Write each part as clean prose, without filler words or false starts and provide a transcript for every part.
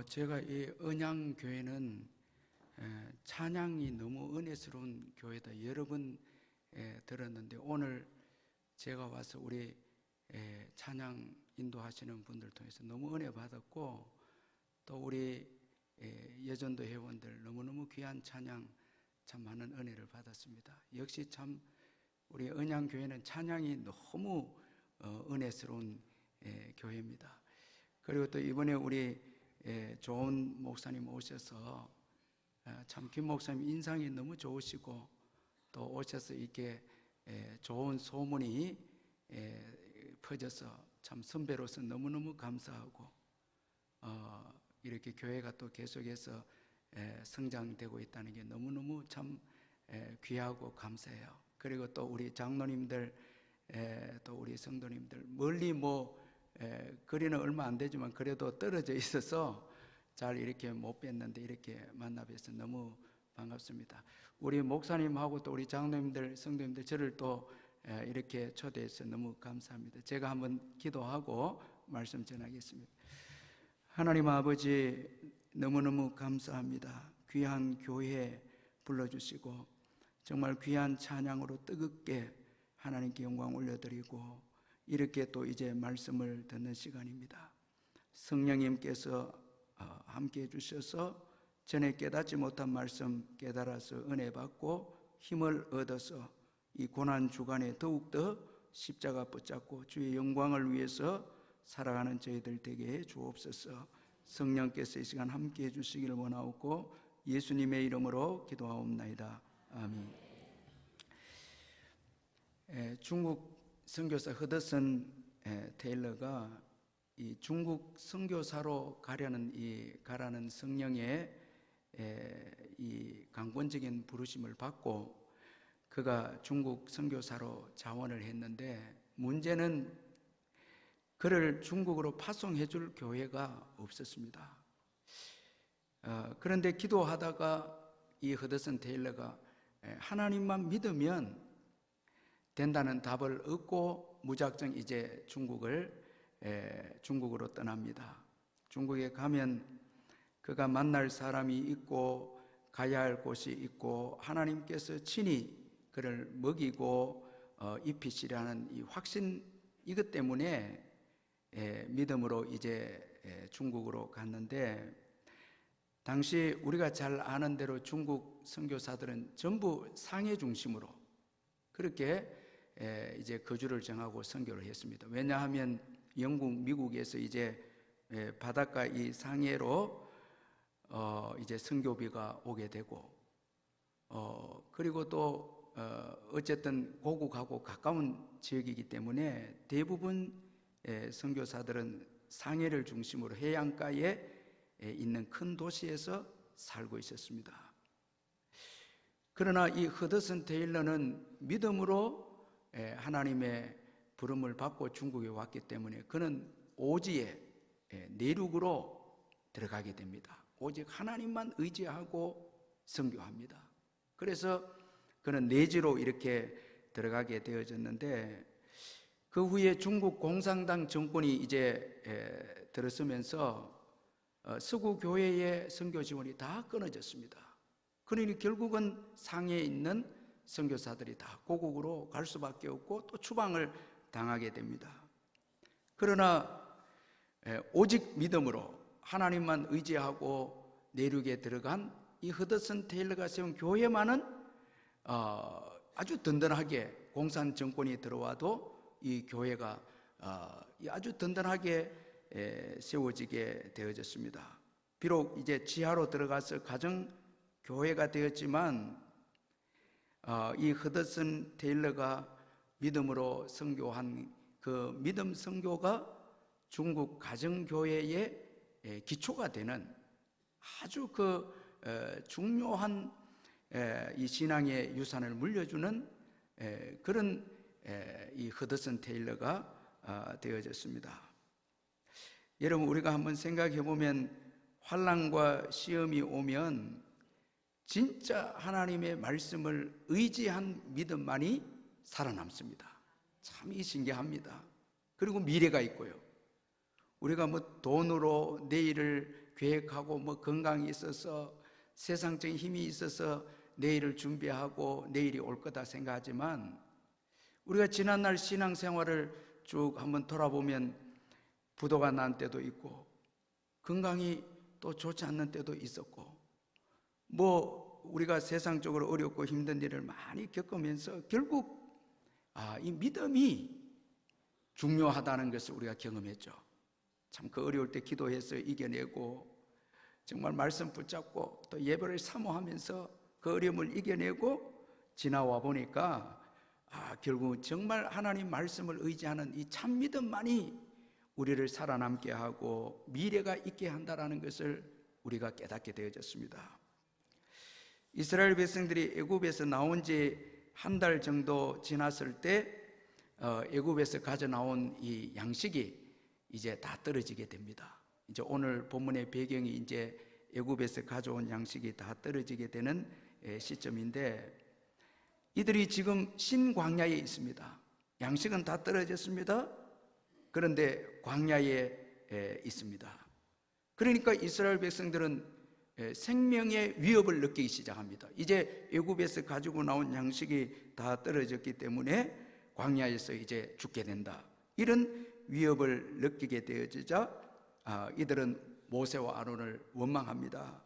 제가 이 언양교회는 찬양이 너무 은혜스러운 교회다 여러 번 들었는데, 오늘 제가 와서 우리 찬양 인도하시는 분들 통해서 너무 은혜 받았고, 또 우리 여전도 회원들 너무너무 귀한 찬양, 참 많은 은혜를 받았습니다. 역시 참 우리 언양교회는 찬양이 너무 은혜스러운 교회입니다. 그리고 또 이번에 우리 좋은 목사님 오셔서 참 김 목사님 인상이 너무 좋으시고, 또 오셔서 이렇게 좋은 소문이 퍼져서 참 선배로서 너무너무 감사하고, 이렇게 교회가 또 계속해서 성장되고 있다는 게 너무너무 참 귀하고 감사해요. 그리고 또 우리 장로님들, 또 우리 성도님들, 멀리 거리는 얼마 안 되지만 그래도 떨어져 있어서 잘 이렇게 못 뵀는데 이렇게 만나 뵈서 너무 반갑습니다. 우리 목사님하고 또 우리 장로님들, 성도님들 저를 또 이렇게 초대해서 너무 감사합니다. 제가 한번 기도하고 말씀 전하겠습니다. 하나님 아버지, 너무너무 감사합니다. 귀한 교회 불러주시고 정말 귀한 찬양으로 뜨겁게 하나님께 영광 올려드리고, 이렇게 또 이제 말씀을 듣는 시간입니다. 성령님께서 함께 해주셔서 전에 깨닫지 못한 말씀 깨달아서 은혜 받고 힘을 얻어서 이 고난 주간에 더욱더 십자가 붙잡고 주의 영광을 위해서 살아가는 저희들 되게 해 주옵소서. 성령께서 이 시간 함께 해주시기를 원하옵고 예수님의 이름으로 기도하옵나이다. 아멘. 중국 선교사 허드슨 테일러가 이 중국 선교사로 가라는 성령의 이 강권적인 부르심을 받고 그가 중국 선교사로 자원을 했는데, 문제는 그를 중국으로 파송해 줄 교회가 없었습니다. 그런데 기도하다가 이 허드슨 테일러가 하나님만 믿으면 된다는 답을 얻고 무작정 이제 중국으로 떠납니다. 중국에 가면 그가 만날 사람이 있고 가야 할 곳이 있고 하나님께서 친히 그를 먹이고 입히시라는 이 확신, 이것 때문에 믿음으로 이제 중국으로 갔는데, 당시 우리가 잘 아는 대로 중국 선교사들은 전부 상해 중심으로 그렇게 이제 거주를 정하고 선교를 했습니다. 왜냐하면 영국, 미국에서 이제 바닷가 이 상해로 이제 선교비가 오게 되고, 그리고 또 어쨌든 고국하고 가까운 지역이기 때문에 대부분 선교사들은 상해를 중심으로 해안가에 있는 큰 도시에서 살고 있었습니다. 그러나 이 허드슨 테일러는 믿음으로 하나님의 부름을 받고 중국에 왔기 때문에 그는 오지에 내륙으로 들어가게 됩니다. 오직 하나님만 의지하고 선교합니다. 그래서 그는 내지로 이렇게 들어가게 되어졌는데, 그 후에 중국 공산당 정권이 이제 들어서면서 서구 교회의 선교 지원이 다 끊어졌습니다. 그러니 결국은 상해에 있는 선교사들이 다 고국으로 갈 수밖에 없고 또 추방을 당하게 됩니다. 그러나 오직 믿음으로 하나님만 의지하고 내륙에 들어간 이 허드슨 테일러가 세운 교회만은 아주 든든하게, 공산 정권이 들어와도 이 교회가 아주 든든하게 세워지게 되어졌습니다. 비록 이제 지하로 들어가서 가정 교회가 되었지만 이 허드슨 테일러가 믿음으로 선교한 그 믿음 선교가 중국 가정교회의 기초가 되는 아주 중요한 이 신앙의 유산을 물려주는 그런 이 허드슨 테일러가 되어졌습니다. 여러분, 우리가 한번 생각해 보면 환난과 시험이 오면 진짜 하나님의 말씀을 의지한 믿음만이 살아남습니다. 참 신기합니다. 그리고 미래가 있고요. 우리가 돈으로 내일을 계획하고 뭐 건강이 있어서 세상적인 힘이 있어서 내일을 준비하고 내일이 올 거다 생각하지만 우리가 지난날 신앙생활을 쭉 한번 돌아보면 부도가 난 때도 있고 건강이 또 좋지 않는 때도 있었고 뭐 우리가 세상적으로 어렵고 힘든 일을 많이 겪으면서 결국 이 믿음이 중요하다는 것을 우리가 경험했죠. 참 그 어려울 때 기도해서 이겨내고 정말 말씀 붙잡고 또 예배를 사모하면서 그 어려움을 이겨내고 지나와 보니까 결국 정말 하나님 말씀을 의지하는 이 참 믿음만이 우리를 살아남게 하고 미래가 있게 한다는 것을 우리가 깨닫게 되어졌습니다. 이스라엘 백성들이 애굽에서 나온 지 한 달 정도 지났을 때 애굽에서 가져 나온 이 양식이 이제 다 떨어지게 됩니다. 이제 오늘 본문의 배경이 이제 애굽에서 가져온 양식이 다 떨어지게 되는 시점인데 이들이 지금 신광야에 있습니다. 양식은 다 떨어졌습니다. 그런데 광야에 있습니다. 그러니까 이스라엘 백성들은 생명의 위협을 느끼기 시작합니다. 이제 애굽에서 가지고 나온 양식이 다 떨어졌기 때문에 광야에서 이제 죽게 된다. 이런 위협을 느끼게 되어지자 이들은 모세와 아론을 원망합니다.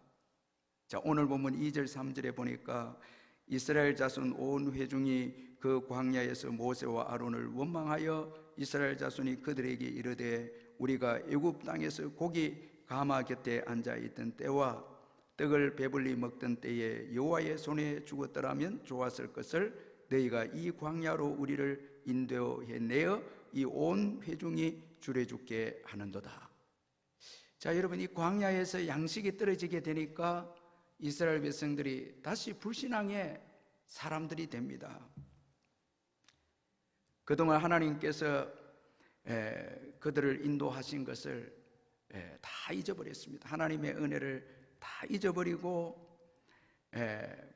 자, 오늘 보면 2절 3절에 보니까 이스라엘 자손 온 회중이 그 광야에서 모세와 아론을 원망하여 이스라엘 자손이 그들에게 이르되 우리가 애굽 땅에서 고기 가마 곁에 앉아 있던 때와 떡을 배불리 먹던 때에 여호와의 손에 죽었더라면 좋았을 것을 너희가 이 광야로 우리를 인도해 내어 이 온 회중이 줄여 죽게 하는도다. 자, 여러분, 이 광야에서 양식이 떨어지게 되니까 이스라엘 백성들이 다시 불신앙의 사람들이 됩니다. 그동안 하나님께서 그들을 인도하신 것을 다 잊어버렸습니다. 하나님의 은혜를 다 잊어버리고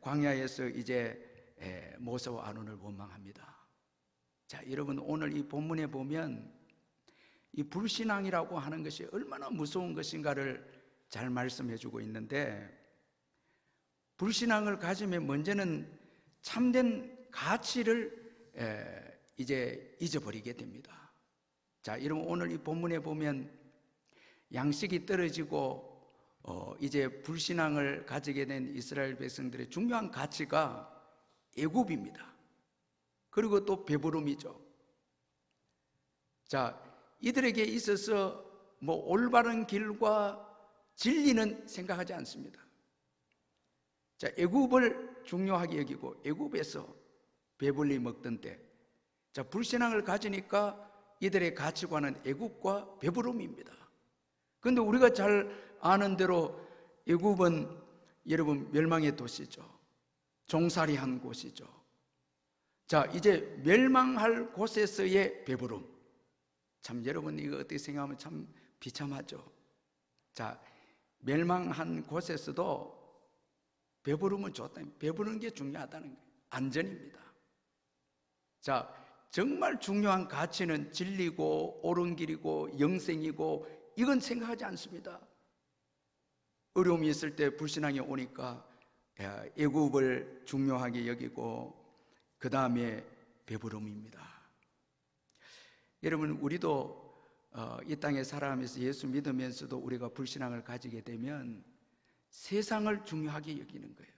광야에서 이제 모세와 아론을 원망합니다. 자, 여러분, 오늘 이 본문에 보면 이 불신앙이라고 하는 것이 얼마나 무서운 것인가를 잘 말씀해 주고 있는데 불신앙을 가지면 먼저는 참된 가치를 이제 잊어버리게 됩니다. 자, 여러분, 오늘 이 본문에 보면 양식이 떨어지고 이제 불신앙을 가지게 된 이스라엘 백성들의 중요한 가치가 애굽입니다. 그리고 또 배부름이죠. 자, 이들에게 있어서 뭐 올바른 길과 진리는 생각하지 않습니다. 자, 애굽을 중요하게 여기고 애굽에서 배불리 먹던 때, 자, 불신앙을 가지니까 이들의 가치관은 애굽과 배부름입니다. 그런데 우리가 잘 아는 대로 애굽은 여러분 멸망의 도시죠. 종살이한 곳이죠. 자, 이제 멸망할 곳에서의 배부름. 참 여러분 이거 어떻게 생각하면 참 비참하죠. 자, 멸망한 곳에서도 배부름은 좋다. 배부르는 게 중요하다는 거예요. 안전입니다. 자, 정말 중요한 가치는 진리고 옳은 길이고 영생이고 이건 생각하지 않습니다. 어려움이 있을 때 불신앙이 오니까 애굽을 중요하게 여기고 그 다음에 배부름입니다. 여러분, 우리도 이 땅에 살아가면서 예수 믿으면서도 우리가 불신앙을 가지게 되면 세상을 중요하게 여기는 거예요.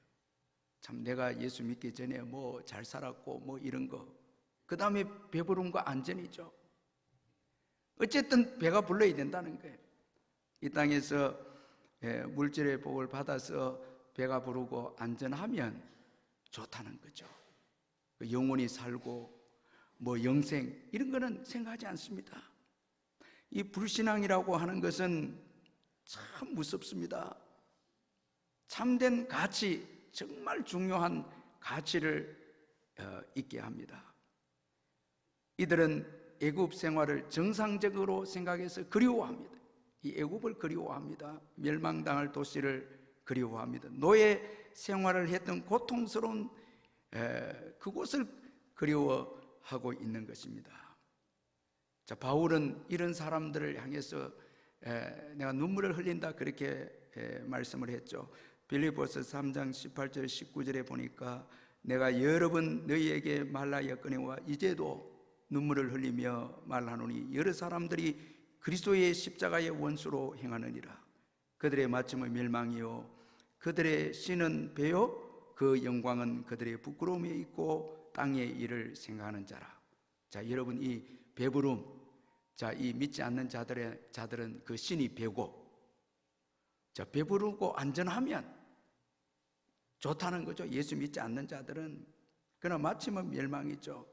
참 내가 예수 믿기 전에 뭐 잘 살았고 뭐 이런 거, 그 다음에 배부름과 안전이죠. 어쨌든 배가 불러야 된다는 거예요. 이 땅에서 물질의 복을 받아서 배가 부르고 안전하면 좋다는 거죠. 영원히 살고 뭐 영생 이런 거는 생각하지 않습니다. 이 불신앙이라고 하는 것은 참 무섭습니다. 참된 가치, 정말 중요한 가치를 잊게 합니다. 이들은 애굽 생활을 정상적으로 생각해서 그리워합니다. 이 애굽을 그리워합니다. 멸망당할 도시를 그리워합니다. 노예 생활을 했던 고통스러운 그곳을 그리워하고 있는 것입니다. 자, 바울은 이런 사람들을 향해서 내가 눈물을 흘린다 그렇게 말씀을 했죠. 빌립보서 3장 18절 19절에 보니까 내가 여러 번 너희에게 말하였거니와 이제도 눈물을 흘리며 말하노니 여러 사람들이 그리스도의 십자가의 원수로 행하느니라. 그들의 마침은 멸망이요 그들의 씨는 배요 그 영광은 그들의 부끄러움에 있고 땅의 일을 생각하는 자라. 자, 여러분, 이 배부름, 자, 이 믿지 않는 자들은 그 신이 배고, 자, 배부르고 안전하면 좋다는 거죠. 예수 믿지 않는 자들은. 그러나 마침은 멸망이죠.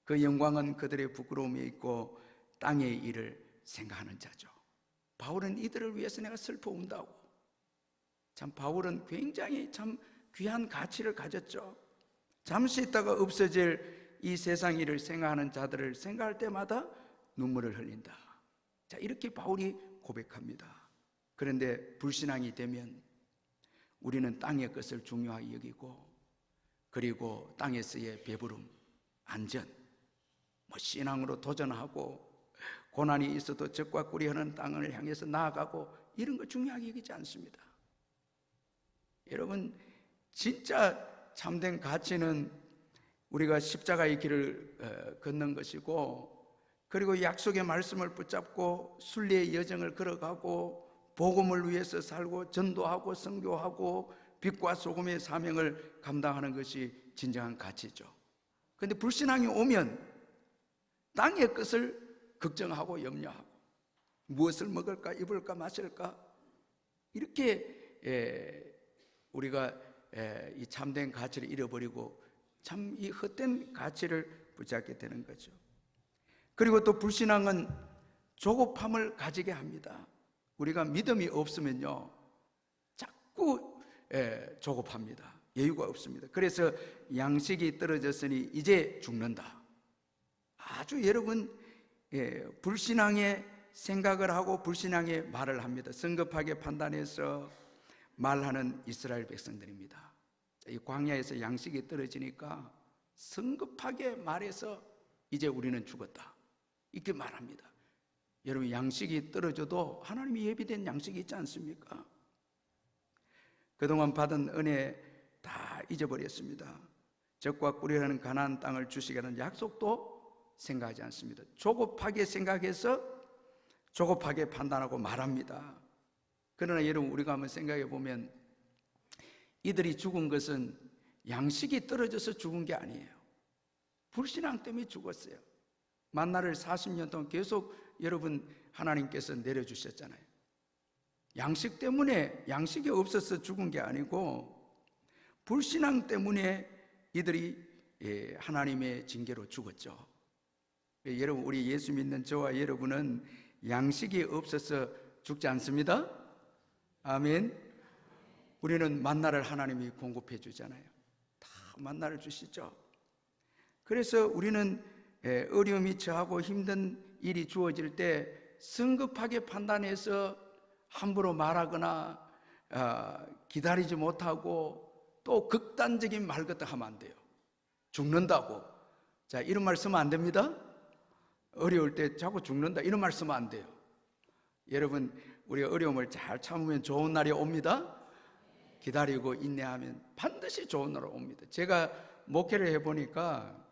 그 영광은 그들의 부끄러움에 있고 땅의 일을 생각하는 자죠. 바울은 이들을 위해서 내가 슬퍼 운다고. 참 바울은 굉장히 참 귀한 가치를 가졌죠. 잠시 있다가 없어질 이 세상 일을 생각하는 자들을 생각할 때마다 눈물을 흘린다. 자, 이렇게 바울이 고백합니다. 그런데 불신앙이 되면 우리는 땅의 것을 중요하게 여기고, 그리고 땅에서의 배부름, 안전, 신앙으로 도전하고 고난이 있어도 적과 꿀이 흐르는 땅을 향해서 나아가고, 이런 거 중요하게 여기지 않습니다. 여러분, 진짜 참된 가치는 우리가 십자가의 길을 걷는 것이고, 그리고 약속의 말씀을 붙잡고 순례의 여정을 걸어가고 복음을 위해서 살고 전도하고 선교하고 빛과 소금의 사명을 감당하는 것이 진정한 가치죠. 그런데 불신앙이 오면 땅의 것을 걱정하고 염려하고 무엇을 먹을까 입을까 마실까, 이렇게 우리가 이 참된 가치를 잃어버리고 참 이 헛된 가치를 붙잡게 되는 거죠. 그리고 또 불신앙은 조급함을 가지게 합니다. 우리가 믿음이 없으면요 자꾸 조급합니다. 여유가 없습니다. 그래서 양식이 떨어졌으니 이제 죽는다. 아주 여러분 불신앙의 생각을 하고 불신앙의 말을 합니다. 성급하게 판단해서 말하는 이스라엘 백성들입니다. 이 광야에서 양식이 떨어지니까 성급하게 말해서 이제 우리는 죽었다 이렇게 말합니다. 여러분, 양식이 떨어져도 하나님이 예비된 양식이 있지 않습니까? 그동안 받은 은혜 다 잊어버렸습니다. 적과 꿀이 흐르는 가나안 땅을 주시겠다는 약속도 생각하지 않습니다. 조급하게 생각해서 조급하게 판단하고 말합니다. 그러나 여러분, 우리가 한번 생각해 보면 이들이 죽은 것은 양식이 떨어져서 죽은 게 아니에요. 불신앙 때문에 죽었어요. 만나를 40년 동안 계속 여러분 하나님께서 내려주셨잖아요. 양식 때문에, 양식이 없어서 죽은 게 아니고 불신앙 때문에 이들이 하나님의 징계로 죽었죠. 여러분, 우리 예수 믿는 저와 여러분은 양식이 없어서 죽지 않습니다. 아멘. 우리는 만나를 하나님이 공급해 주잖아요. 다 만나를 주시죠. 그래서 우리는 어려움이 처하고 힘든 일이 주어질 때 성급하게 판단해서 함부로 말하거나 기다리지 못하고 또 극단적인 말 같은 거 하면 안 돼요. 죽는다고. 자, 이런 말 쓰면 안 됩니다. 어려울 때 자꾸 죽는다 이런 말 쓰면 안 돼요. 여러분, 우리가 어려움을 잘 참으면 좋은 날이 옵니다. 기다리고 인내하면 반드시 좋은 날이 옵니다. 제가 목회를 해보니까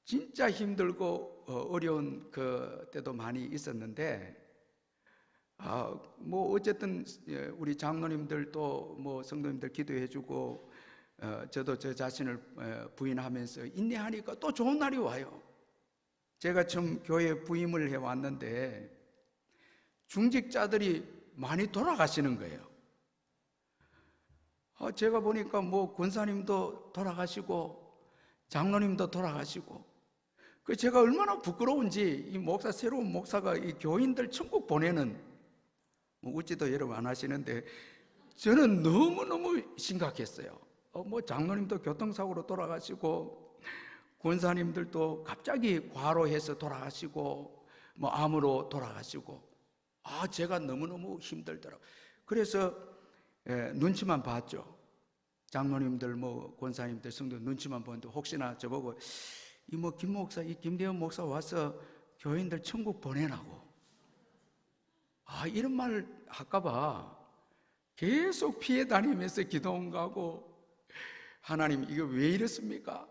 진짜 힘들고 어려운 그 때도 많이 있었는데, 뭐 어쨌든 우리 장로님들 또 뭐 성도님들 기도해주고 저도 저 자신을 부인하면서 인내하니까 또 좋은 날이 와요. 제가 처음 교회 부임을 해왔는데 중직자들이 많이 돌아가시는 거예요. 제가 보니까 뭐 권사님도 돌아가시고 장로님도 돌아가시고, 그 제가 얼마나 부끄러운지 이 목사, 새로운 목사가 이 교인들 천국 보내는, 뭐 웃지도 여러분 안 하시는데 저는 너무너무 심각했어요. 뭐 장로님도 교통사고로 돌아가시고 권사님들도 갑자기 과로해서 돌아가시고 뭐 암으로 돌아가시고, 제가 너무너무 힘들더라고요. 그래서 눈치만 봤죠. 장로님들 뭐 권사님들 성도 눈치만 보는데 혹시나 저보고 이 뭐 김 목사, 이 김대현 목사 와서 교인들 천국 보내라고 이런 말 할까봐 계속 피해 다니면서 기도원 가고, 하나님 이거 왜 이렇습니까?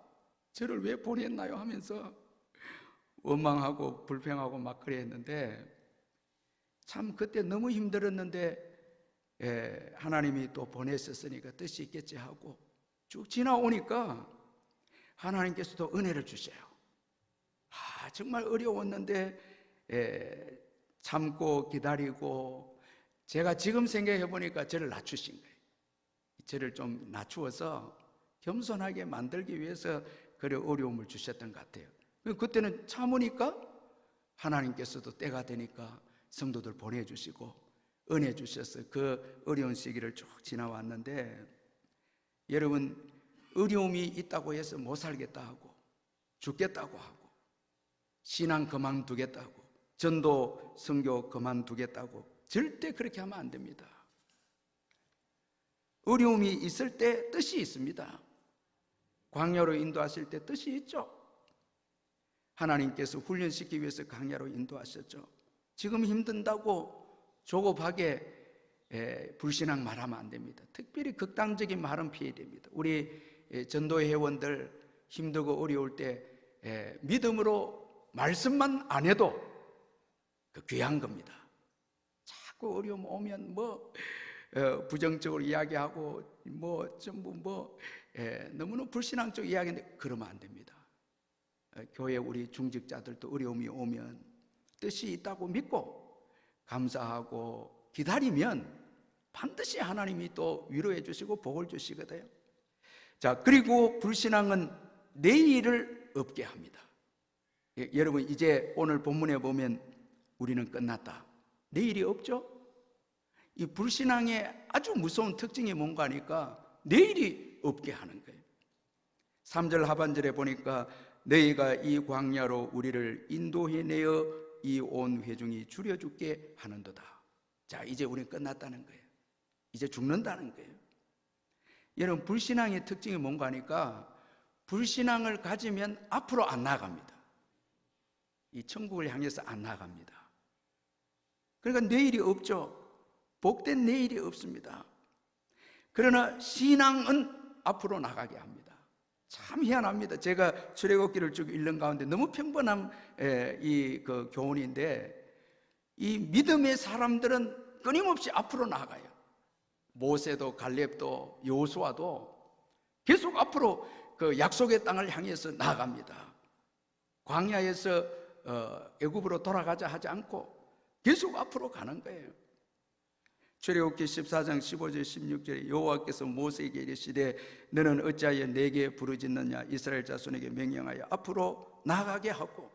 저를 왜 보냈나요? 하면서 원망하고 불평하고 막 그랬는데, 참 그때 너무 힘들었는데 하나님이 또 보내셨으니까 뜻이 있겠지 하고 쭉 지나오니까 하나님께서도 은혜를 주세요. 정말 어려웠는데 참고 기다리고, 제가 지금 생각해 보니까 저를 낮추신 거예요. 저를 좀 낮추어서 겸손하게 만들기 위해서 그래 어려움을 주셨던 것 같아요. 그때는 참으니까 하나님께서도 때가 되니까 성도들 보내주시고 은혜 주셔서 그 어려운 시기를 쭉 지나왔는데, 여러분, 어려움이 있다고 해서 못 살겠다 하고 죽겠다고 하고 신앙 그만두겠다고 전도 선교 그만두겠다고 절대 그렇게 하면 안 됩니다. 어려움이 있을 때 뜻이 있습니다. 광야로 인도하실 때 뜻이 있죠. 하나님께서 훈련시키기 위해서 광야로 인도하셨죠. 지금 힘든다고 조급하게 불신앙 말하면 안 됩니다. 특별히 극단적인 말은 피해야 됩니다. 우리 전도 회원들 힘들고 어려울 때 믿음으로 말씀만 안 해도 그 귀한 겁니다. 자꾸 어려움 오면 부정적으로 이야기하고 전부 너무나 불신앙적 이야기인데 그러면 안 됩니다. 교회 우리 중직자들도 어려움이 오면 뜻이 있다고 믿고 감사하고 기다리면 반드시 하나님이 또 위로해 주시고 복을 주시거든요. 자, 그리고 불신앙은 내일을 없게 합니다. 여러분, 이제 오늘 본문에 보면 우리는 끝났다, 내일이 없죠? 이 불신앙의 아주 무서운 특징이 뭔가 하니까 내일이 없게 하는 거예요. 3절 하반절에 보니까 너희가 이 광야로 우리를 인도해내어 이 온 회중이 줄여죽게 하는도다. 자, 이제 우리는 끝났다는 거예요. 이제 죽는다는 거예요. 여러분, 불신앙의 특징이 뭔가 하니까 불신앙을 가지면 앞으로 안 나갑니다. 이 천국을 향해서 안 나갑니다. 그러니까 내일이 없죠. 복된 내일이 없습니다. 그러나 신앙은 앞으로 나가게 합니다. 참 희한합니다. 제가 출애굽기를 쭉 읽는 가운데 너무 평범한 그 교훈인데, 이 믿음의 사람들은 끊임없이 앞으로 나가요. 모세도 갈렙도 여호수아도 계속 앞으로 그 약속의 땅을 향해서 나아갑니다. 광야에서 애굽으로 돌아가자 하지 않고 계속 앞으로 가는 거예요. 출애굽기 14장 15절 16절에 여호와께서 모세에게 이르시되 너는 어찌하여 내게 부르짖느냐, 이스라엘 자손에게 명령하여 앞으로 나아가게 하고.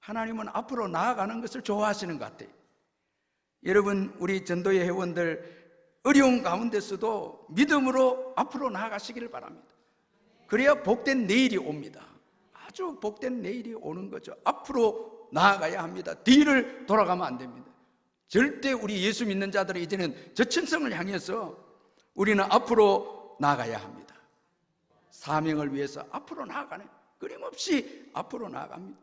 하나님은 앞으로 나아가는 것을 좋아하시는 것 같아요. 여러분, 우리 전도의 회원들 어려운 가운데서도 믿음으로 앞으로 나아가시기를 바랍니다. 그래야 복된 내일이 옵니다. 아주 복된 내일이 오는 거죠. 앞으로 나아가야 합니다. 뒤를 돌아가면 안 됩니다. 절대 우리 예수 믿는 자들은 이제는 저 천성을 향해서 우리는 앞으로 나아가야 합니다. 사명을 위해서 앞으로 나아가는, 끊임없이 앞으로 나아갑니다.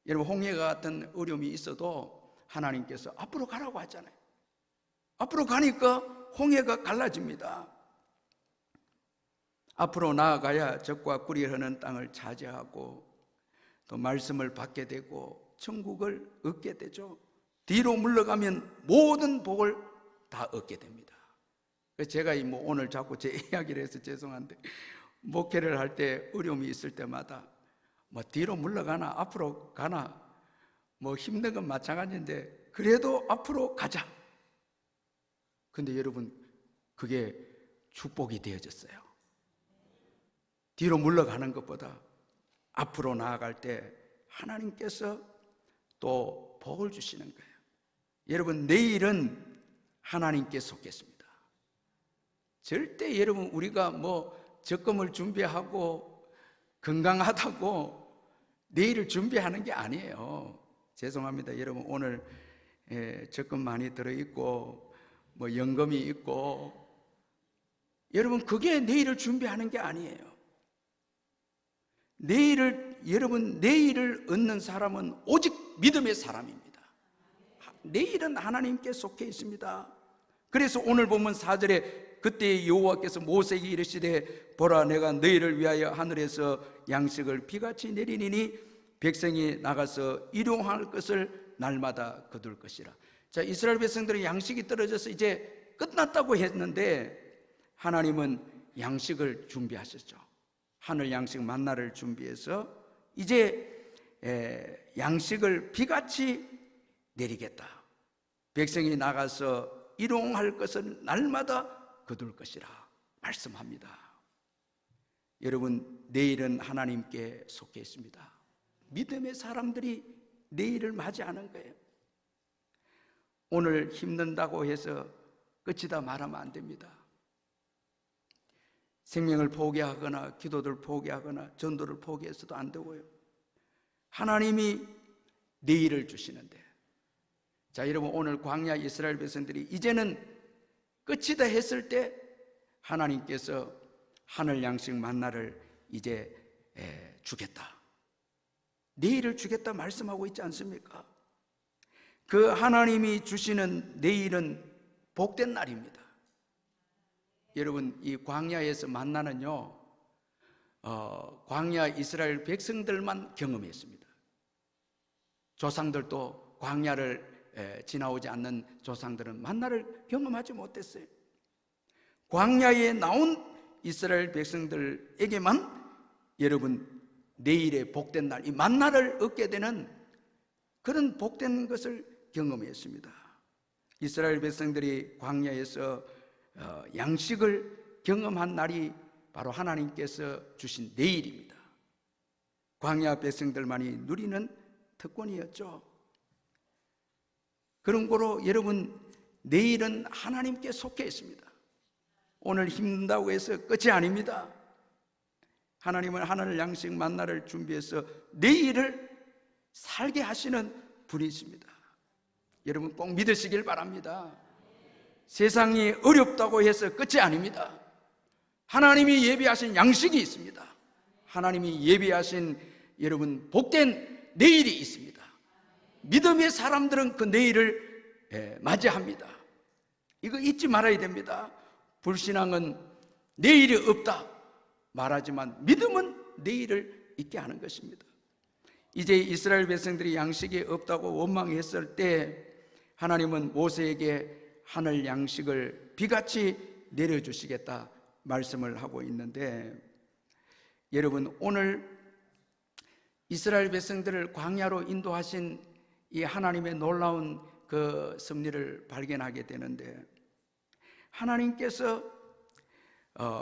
여러분, 홍해가 같은 어려움이 있어도 하나님께서 앞으로 가라고 하잖아요. 앞으로 가니까 홍해가 갈라집니다. 앞으로 나아가야 적과 꿀이 흐르는 땅을 차지하고 또 말씀을 받게 되고 천국을 얻게 되죠. 뒤로 물러가면 모든 복을 다 얻게 됩니다. 제가 오늘 자꾸 제 이야기를 해서 죄송한데, 목회를 할 때 어려움이 있을 때마다 뒤로 물러가나 앞으로 가나 힘든 건 마찬가지인데 그래도 앞으로 가자. 근데 여러분, 그게 축복이 되어졌어요. 뒤로 물러가는 것보다 앞으로 나아갈 때 하나님께서 또 복을 주시는 거예요. 여러분, 내일은 하나님께 속했습니다. 절대 여러분, 우리가 적금을 준비하고 건강하다고 내일을 준비하는 게 아니에요. 죄송합니다. 여러분, 오늘 적금 많이 들어있고 연금이 있고, 여러분, 그게 내일을 준비하는 게 아니에요. 여러분, 내일을 얻는 사람은 오직 믿음의 사람입니다. 내일은 하나님께 속해 있습니다. 그래서 오늘 보면 4절에 그때 여호와께서 모세에게 이르시되 보라 내가 너희를 위하여 하늘에서 양식을 비같이 내리니니 백성이 나가서 일용할 것을 날마다 거둘 것이라. 자, 이스라엘 백성들은 양식이 떨어져서 이제 끝났다고 했는데 하나님은 양식을 준비하셨죠. 하늘 양식 만나를 준비해서 이제 양식을 비같이 내리겠다. 백성이 나가서 일용할 것을 날마다 거둘 것이라 말씀합니다. 여러분, 내일은 하나님께 속해 있습니다. 믿음의 사람들이 내일을 맞이하는 거예요. 오늘 힘든다고 해서 끝이다 말하면 안 됩니다. 생명을 포기하거나 기도를 포기하거나 전도를 포기해서도 안 되고요. 하나님이 내일을 주시는데, 자, 여러분, 오늘 광야 이스라엘 백성들이 이제는 끝이다 했을 때 하나님께서 하늘 양식 만나를 이제 주겠다, 내일을 주겠다 말씀하고 있지 않습니까? 그 하나님이 주시는 내일은 복된 날입니다. 여러분, 이 광야에서 만나는요, 광야 이스라엘 백성들만 경험했습니다. 조상들도, 광야를 지나오지 않는 조상들은 만나를 경험하지 못했어요. 광야에 나온 이스라엘 백성들에게만 여러분 내일의 복된 날, 이 만나를 얻게 되는 그런 복된 것을 경험했습니다. 이스라엘 백성들이 광야에서 양식을 경험한 날이 바로 하나님께서 주신 내일입니다. 광야 백성들만이 누리는 특권이었죠. 그런 거로 여러분, 내일은 하나님께 속해 있습니다. 오늘 힘든다고 해서 끝이 아닙니다. 하나님은 하늘 양식 만나를 준비해서 내일을 살게 하시는 분이십니다. 여러분, 꼭 믿으시길 바랍니다. 세상이 어렵다고 해서 끝이 아닙니다. 하나님이 예비하신 양식이 있습니다. 하나님이 예비하신 여러분 복된 내일이 있습니다. 믿음의 사람들은 그 내일을 맞이합니다. 이거 잊지 말아야 됩니다. 불신앙은 내일이 없다 말하지만 믿음은 내일을 있게 하는 것입니다. 이제 이스라엘 백성들이 양식이 없다고 원망했을 때 하나님은 모세에게 하늘 양식을 비같이 내려주시겠다 말씀을 하고 있는데, 여러분, 오늘 이스라엘 백성들을 광야로 인도하신 이 하나님의 놀라운 그 섭리를 발견하게 되는데, 하나님께서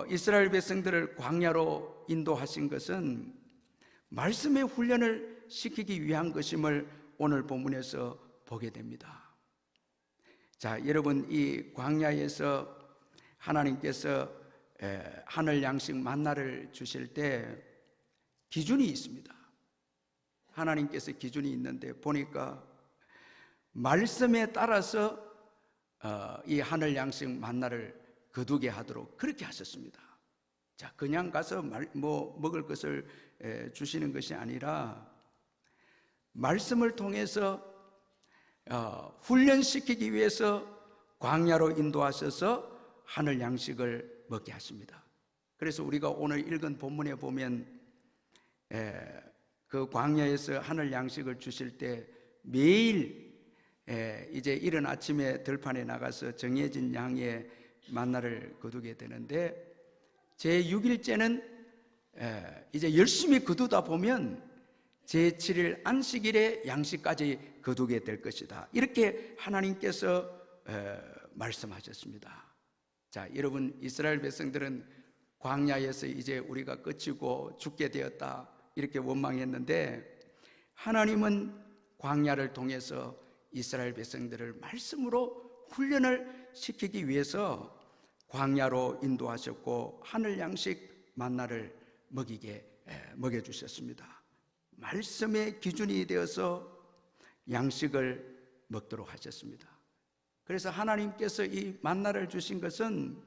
이스라엘 백성들을 광야로 인도하신 것은 말씀의 훈련을 시키기 위한 것임을 오늘 본문에서 보게 됩니다. 자, 여러분, 이 광야에서 하나님께서 하늘 양식 만나를 주실 때 기준이 있습니다. 하나님께서 기준이 있는데 보니까 말씀에 따라서 이 하늘 양식 만나를 거두게 하도록 그렇게 하셨습니다. 자, 그냥 가서 먹을 것을 주시는 것이 아니라 말씀을 통해서 훈련시키기 위해서 광야로 인도하셔서 하늘 양식을 먹게 하십니다. 그래서 우리가 오늘 읽은 본문에 보면 그 광야에서 하늘 양식을 주실 때 매일 이제 이른 아침에 들판에 나가서 정해진 양의 만나를 거두게 되는데, 제6일째는 이제 열심히 거두다 보면 제7일 안식일에 양식까지 거두게 될 것이다, 이렇게 하나님께서 말씀하셨습니다. 자, 여러분, 이스라엘 백성들은 광야에서 이제 우리가 끝이고 죽게 되었다 이렇게 원망했는데, 하나님은 광야를 통해서 이스라엘 백성들을 말씀으로 훈련을 시키기 위해서 광야로 인도하셨고 하늘 양식 만나를 먹여주셨습니다. 말씀의 기준이 되어서 양식을 먹도록 하셨습니다. 그래서 하나님께서 이 만나를 주신 것은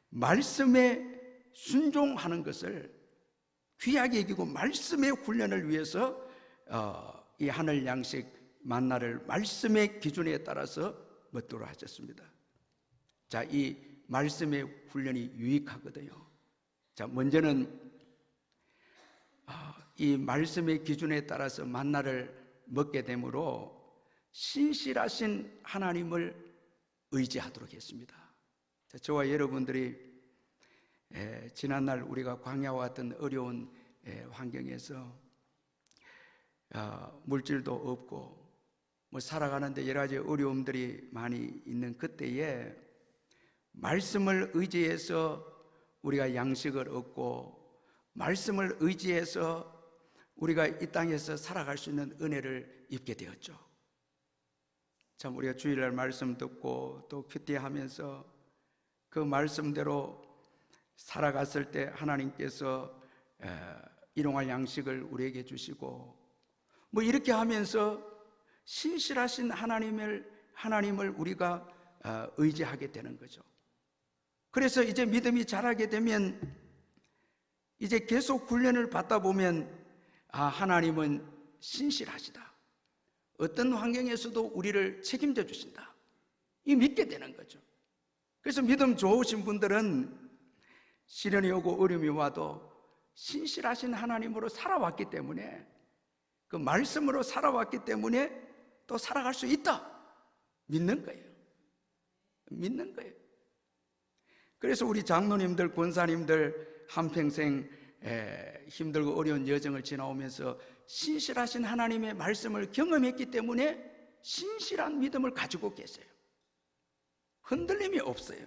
말씀에 순종하는 것을 귀하게 여기고 말씀의 훈련을 위해서 이 하늘 양식 만나를 말씀의 기준에 따라서 먹도록 하셨습니다. 자, 이 말씀의 훈련이 유익하거든요. 자, 먼저는 이 말씀의 기준에 따라서 만나를 먹게 되므로 신실하신 하나님을 의지하도록 했습니다. 자, 저와 여러분들이 지난날 우리가 광야와 같은 어려운 환경에서 물질도 없고 뭐 살아가는데 여러 가지 어려움들이 많이 있는 그때에 말씀을 의지해서 우리가 양식을 얻고 말씀을 의지해서 우리가 이 땅에서 살아갈 수 있는 은혜를 입게 되었죠. 참 우리가 주일날 말씀 듣고 또 큐티하면서 그 말씀대로 살아갔을 때 하나님께서 일용할 양식을 우리에게 주시고 뭐 이렇게 하면서 신실하신 하나님을 우리가 의지하게 되는 거죠. 그래서 이제 믿음이 자라게 되면 이제 계속 훈련을 받다 보면 하나님은 신실하시다. 어떤 환경에서도 우리를 책임져 주신다. 이 믿게 되는 거죠. 그래서 믿음 좋으신 분들은 시련이 오고 어려움이 와도 신실하신 하나님으로 살아왔기 때문에 그 말씀으로 살아왔기 때문에 또 살아갈 수 있다. 믿는 거예요. 믿는 거예요. 그래서 우리 장로님들, 권사님들 한평생 힘들고 어려운 여정을 지나오면서 신실하신 하나님의 말씀을 경험했기 때문에 신실한 믿음을 가지고 계세요. 흔들림이 없어요.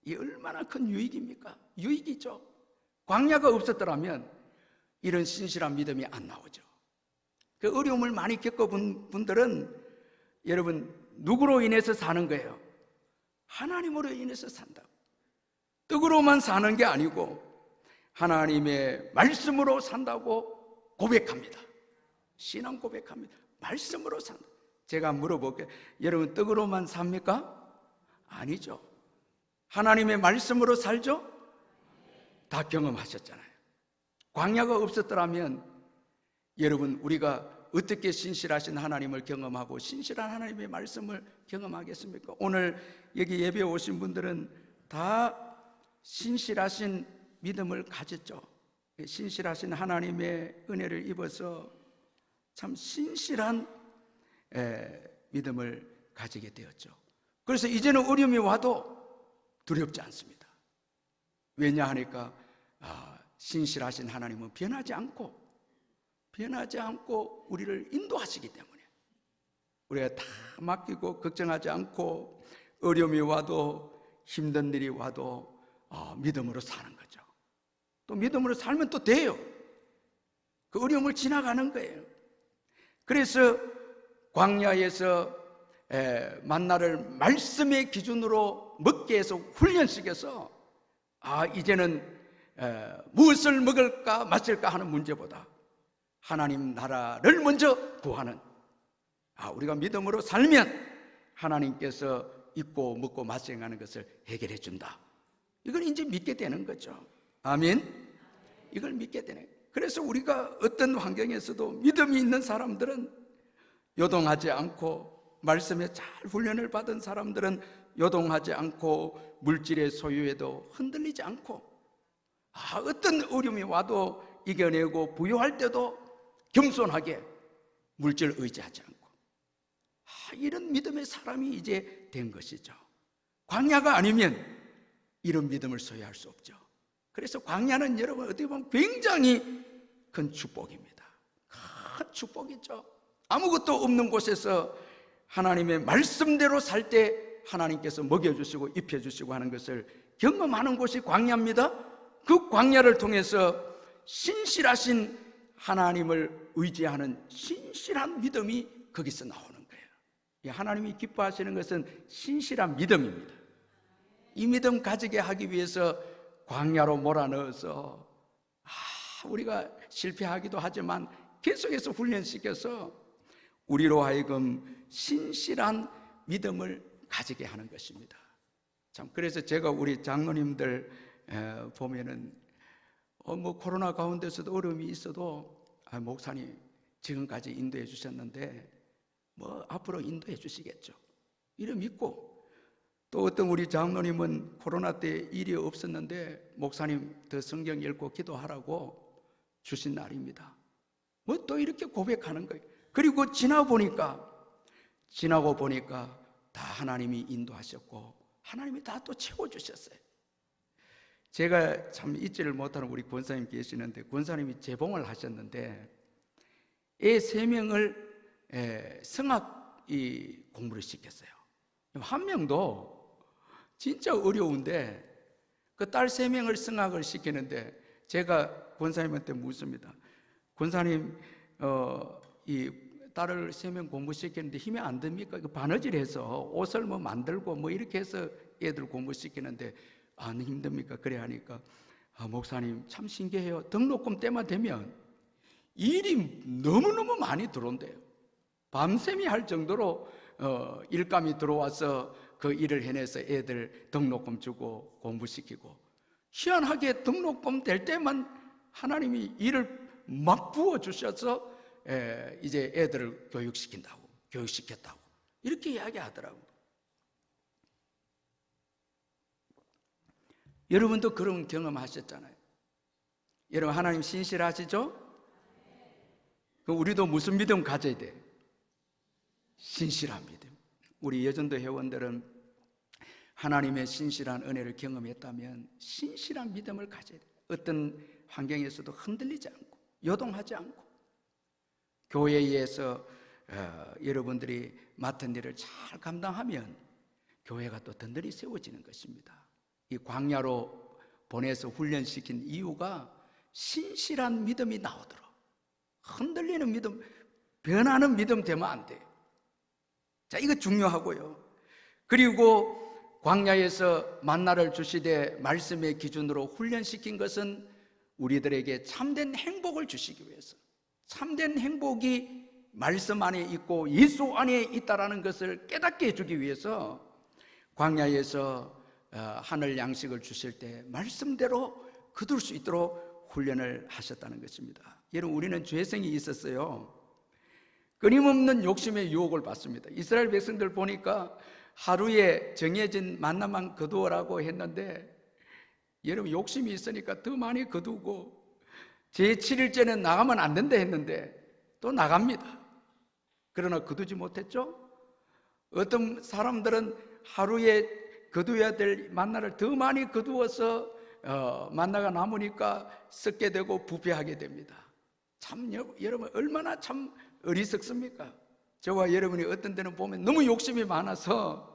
이 얼마나 큰 유익입니까? 유익이죠. 광야가 없었더라면 이런 신실한 믿음이 안 나오죠. 그 어려움을 많이 겪어본 분들은 여러분 누구로 인해서 사는 거예요? 하나님으로 인해서 산다고. 떡으로만 사는 게 아니고 하나님의 말씀으로 산다고 고백합니다. 신앙 고백합니다. 말씀으로 산다. 제가 물어볼게요. 여러분 떡으로만 삽니까? 아니죠. 하나님의 말씀으로 살죠? 다 경험하셨잖아요. 광야가 없었더라면 여러분 우리가 어떻게 신실하신 하나님을 경험하고 신실한 하나님의 말씀을 경험하겠습니까? 오늘 여기 예배에 오신 분들은 다 신실하신 믿음을 가졌죠. 신실하신 하나님의 은혜를 입어서 참 신실한 믿음을 가지게 되었죠. 그래서 이제는 어려움이 와도 두렵지 않습니다. 왜냐 하니까 신실하신 하나님은 변하지 않고 우리를 인도하시기 때문에 우리가 다 맡기고 걱정하지 않고 어려움이 와도 힘든 일이 와도 믿음으로 사는 거죠. 또 믿음으로 살면 또 돼요. 그 어려움을 지나가는 거예요. 그래서 광야에서 만나를 말씀의 기준으로 먹게 해서 훈련시켜서 이제는 무엇을 먹을까 마실까 하는 문제보다 하나님 나라를 먼저 구하는 우리가 믿음으로 살면 하나님께서 입고 먹고 마시는 것을 해결해 준다. 이걸 이제 믿게 되는 거죠. 아멘. 이걸 믿게 되네. 그래서 우리가 어떤 환경에서도 믿음이 있는 사람들은 요동하지 않고 말씀에 잘 훈련을 받은 사람들은 요동하지 않고 물질의 소유에도 흔들리지 않고 어떤 어려움이 와도 이겨내고 부유할 때도 겸손하게 물질을 의지하지 않고 이런 믿음의 사람이 이제 된 것이죠. 광야가 아니면 이런 믿음을 소유할 수 없죠. 그래서 광야는 여러분 어떻게 보면 굉장히 큰 축복입니다. 큰 축복이죠. 아무것도 없는 곳에서 하나님의 말씀대로 살 때 하나님께서 먹여주시고 입혀주시고 하는 것을 경험하는 곳이 광야입니다. 그 광야를 통해서 신실하신 하나님을 의지하는 신실한 믿음이 거기서 나오는 거예요. 하나님이 기뻐하시는 것은 신실한 믿음입니다. 이 믿음 가지게 하기 위해서 광야로 몰아넣어서 우리가 실패하기도 하지만 계속해서 훈련시켜서 우리로 하여금 신실한 믿음을 가지게 하는 것입니다. 참 그래서 제가 우리 장로님들 보면은 뭐 코로나 가운데서도 어려움이 있어도 목사님 지금까지 인도해 주셨는데 뭐 앞으로 인도해 주시겠죠. 이를 믿고 또 어떤 우리 장로님은 코로나 때 일이 없었는데 목사님 더 성경 읽고 기도하라고 주신 날입니다. 뭐 또 이렇게 고백하는 거예요. 그리고 지나고 보니까 다 하나님이 인도하셨고 하나님이 다 또 채워주셨어요. 제가 참 잊지를 못하는 우리 권사님 계시는데, 권사님이 재봉을 하셨는데 애 3명을 성악 공부를 시켰어요. 한 명도 진짜 어려운데 그 딸 3명을 성악을 시키는데, 제가 권사님한테 묻습니다. 권사님, 이 딸을 3명 공부시키는데 힘이 안 듭니까? 바느질해서 옷을 뭐 만들고 뭐 이렇게 해서 애들 공부시키는데 안 힘듭니까? 그래 하니까, 목사님 참 신기해요. 등록금 때만 되면 일이 너무너무 많이 들어온대요. 밤샘이 할 정도로 일감이 들어와서 그 일을 해내서 애들 등록금 주고 공부시키고, 희한하게 등록금 될 때만 하나님이 일을 막 부어주셔서 이제 애들을 교육시켰다고 이렇게 이야기하더라고요. 여러분도 그런 경험하셨잖아요. 여러분, 하나님 신실하시죠? 그럼 우리도 무슨 믿음 가져야 돼? 신실한 믿음. 우리 여전도 회원들은 하나님의 신실한 은혜를 경험했다면 신실한 믿음을 가져야 돼. 어떤 환경에서도 흔들리지 않고 요동하지 않고, 교회에서 여러분들이 맡은 일을 잘 감당하면 교회가 또 든든히 세워지는 것입니다. 이 광야로 보내서 훈련시킨 이유가 신실한 믿음이 나오도록. 흔들리는 믿음, 변하는 믿음 되면 안 돼요. 자, 이거 중요하고요. 그리고 광야에서 만나를 주시되 말씀의 기준으로 훈련시킨 것은 우리들에게 참된 행복을 주시기 위해서, 참된 행복이 말씀 안에 있고 예수 안에 있다라는 것을 깨닫게 해주기 위해서 광야에서 하늘 양식을 주실 때 말씀대로 거둘 수 있도록 훈련을 하셨다는 것입니다. 여러분, 우리는 죄성이 있었어요. 끊임없는 욕심의 유혹을 받습니다. 이스라엘 백성들 보니까 하루에 정해진 만나만 거두어라고 했는데, 여러분, 욕심이 있으니까 더 많이 거두고 제7일째는 나가면 안 된다 했는데 또 나갑니다. 그러나 거두지 못했죠. 어떤 사람들은 하루에 거두어야 될 만나를 더 많이 거두어서 만나가 남으니까 썩게 되고 부패하게 됩니다. 참 여러분, 얼마나 참 어리석습니까? 저와 여러분이 어떤 때는 보면 너무 욕심이 많아서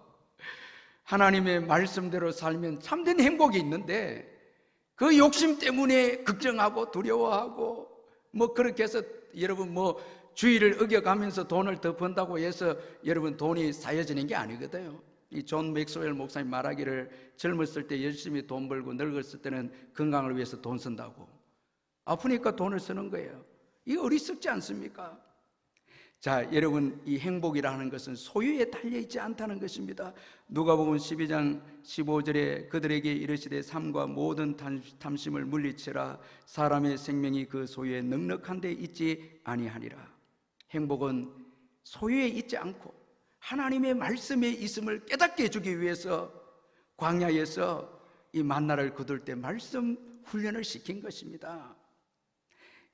하나님의 말씀대로 살면 참된 행복이 있는데 그 욕심 때문에 걱정하고 두려워하고 뭐 그렇게 해서 여러분 뭐 주의를 어겨가면서 돈을 더 번다고 해서 여러분 돈이 쌓여지는 게 아니거든요. 이 존 맥스웰 목사님 말하기를 젊었을 때 열심히 돈 벌고 늙었을 때는 건강을 위해서 돈 쓴다고. 아프니까 돈을 쓰는 거예요. 이거 어리석지 않습니까? 자, 여러분, 이 행복이라는 것은 소유에 달려있지 않다는 것입니다. 누가복음 12장 15절에 그들에게 이르시되 삶과 모든 탐심을 물리치라. 사람의 생명이 그 소유에 넉넉한 데 있지 아니하니라. 행복은 소유에 있지 않고 하나님의 말씀에 있음을 깨닫게 해주기 위해서 광야에서 이 만나를 거둘 때 말씀 훈련을 시킨 것입니다.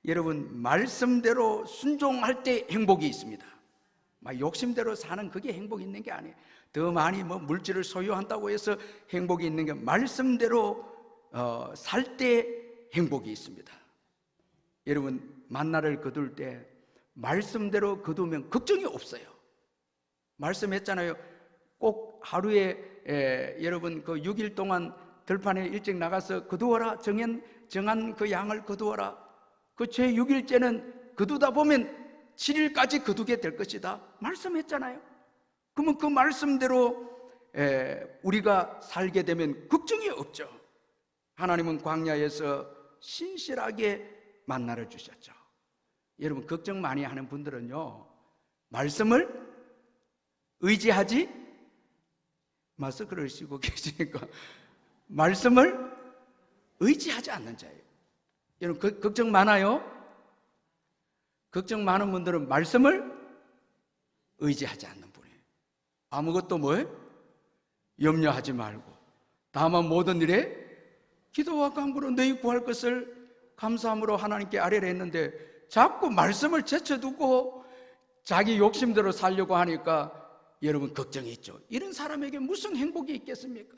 여러분, 말씀대로 순종할 때 행복이 있습니다. 막 욕심대로 사는 그게 행복이 있는 게 아니에요. 더 많이 뭐 물질을 소유한다고 해서 행복이 있는 게, 말씀대로 살 때 행복이 있습니다. 여러분, 만나를 거둘 때 말씀대로 거두면 걱정이 없어요. 말씀했잖아요. 꼭 하루에 여러분 그 6일 동안 들판에 일찍 나가서 거두어라. 정한 그 양을 거두어라. 그 제 6일째는 거두다 보면 7일까지 거두게 될 것이다 말씀했잖아요. 그러면 그 말씀대로 우리가 살게 되면 걱정이 없죠. 하나님은 광야에서 신실하게 만나를 주셨죠. 여러분, 걱정 많이 하는 분들은요, 말씀을 의지하지 마스크를 쓰고 계시니까 말씀을 의지하지 않는 자예요. 여러분, 걱정 많아요? 걱정 많은 분들은 말씀을 의지하지 않는 분이에요. 아무것도 뭐예요? 염려하지 말고 다만 모든 일에 기도와 간구로 너희 구할 것을 감사함으로 하나님께 아뢰라 했는데 자꾸 말씀을 제쳐두고 자기 욕심대로 살려고 하니까 여러분 걱정이 있죠. 이런 사람에게 무슨 행복이 있겠습니까?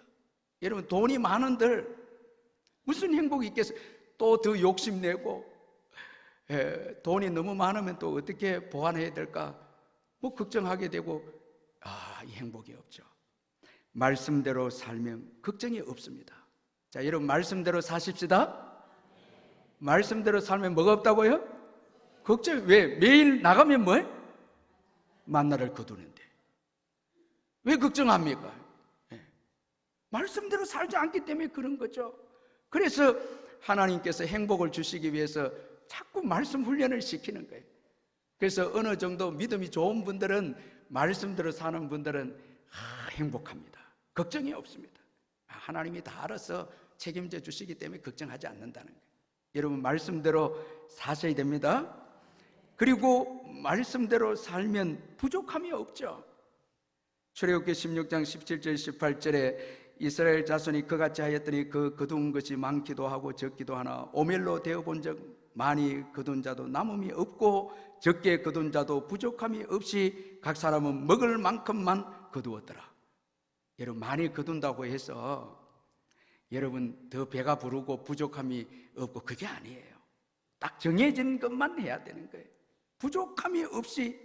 여러분 돈이 많은들 무슨 행복이 있겠어요? 또 더 욕심내고 돈이 너무 많으면 또 어떻게 보완해야 될까? 뭐 걱정하게 되고 이 행복이 없죠. 말씀대로 살면 걱정이 없습니다. 자, 여러분 말씀대로 사십시다. 말씀대로 살면 뭐가 없다고요? 걱정. 왜? 매일 나가면 뭐해? 만나를 거두는데 왜 걱정합니까? 말씀대로 살지 않기 때문에 그런 거죠. 그래서 하나님께서 행복을 주시기 위해서 자꾸 말씀 훈련을 시키는 거예요. 그래서 어느 정도 믿음이 좋은 분들은 말씀대로 사는 분들은 행복합니다. 걱정이 없습니다. 하나님이 다 알아서 책임져 주시기 때문에 걱정하지 않는다는 거예요. 여러분 말씀대로 사셔야 됩니다. 그리고 말씀대로 살면 부족함이 없죠. 출애굽기 16장 17절 18절에 이스라엘 자손이 그같이 하였더니 그 거둔 것이 많기도 하고 적기도 하나 오멜로 되어본 적 많이 거둔 자도 남음이 없고 적게 거둔 자도 부족함이 없이 각 사람은 먹을 만큼만 거두었더라. 여러분 많이 거둔다고 해서 여러분 더 배가 부르고 부족함이 없고 그게 아니에요. 딱 정해진 것만 해야 되는 거예요. 부족함이 없이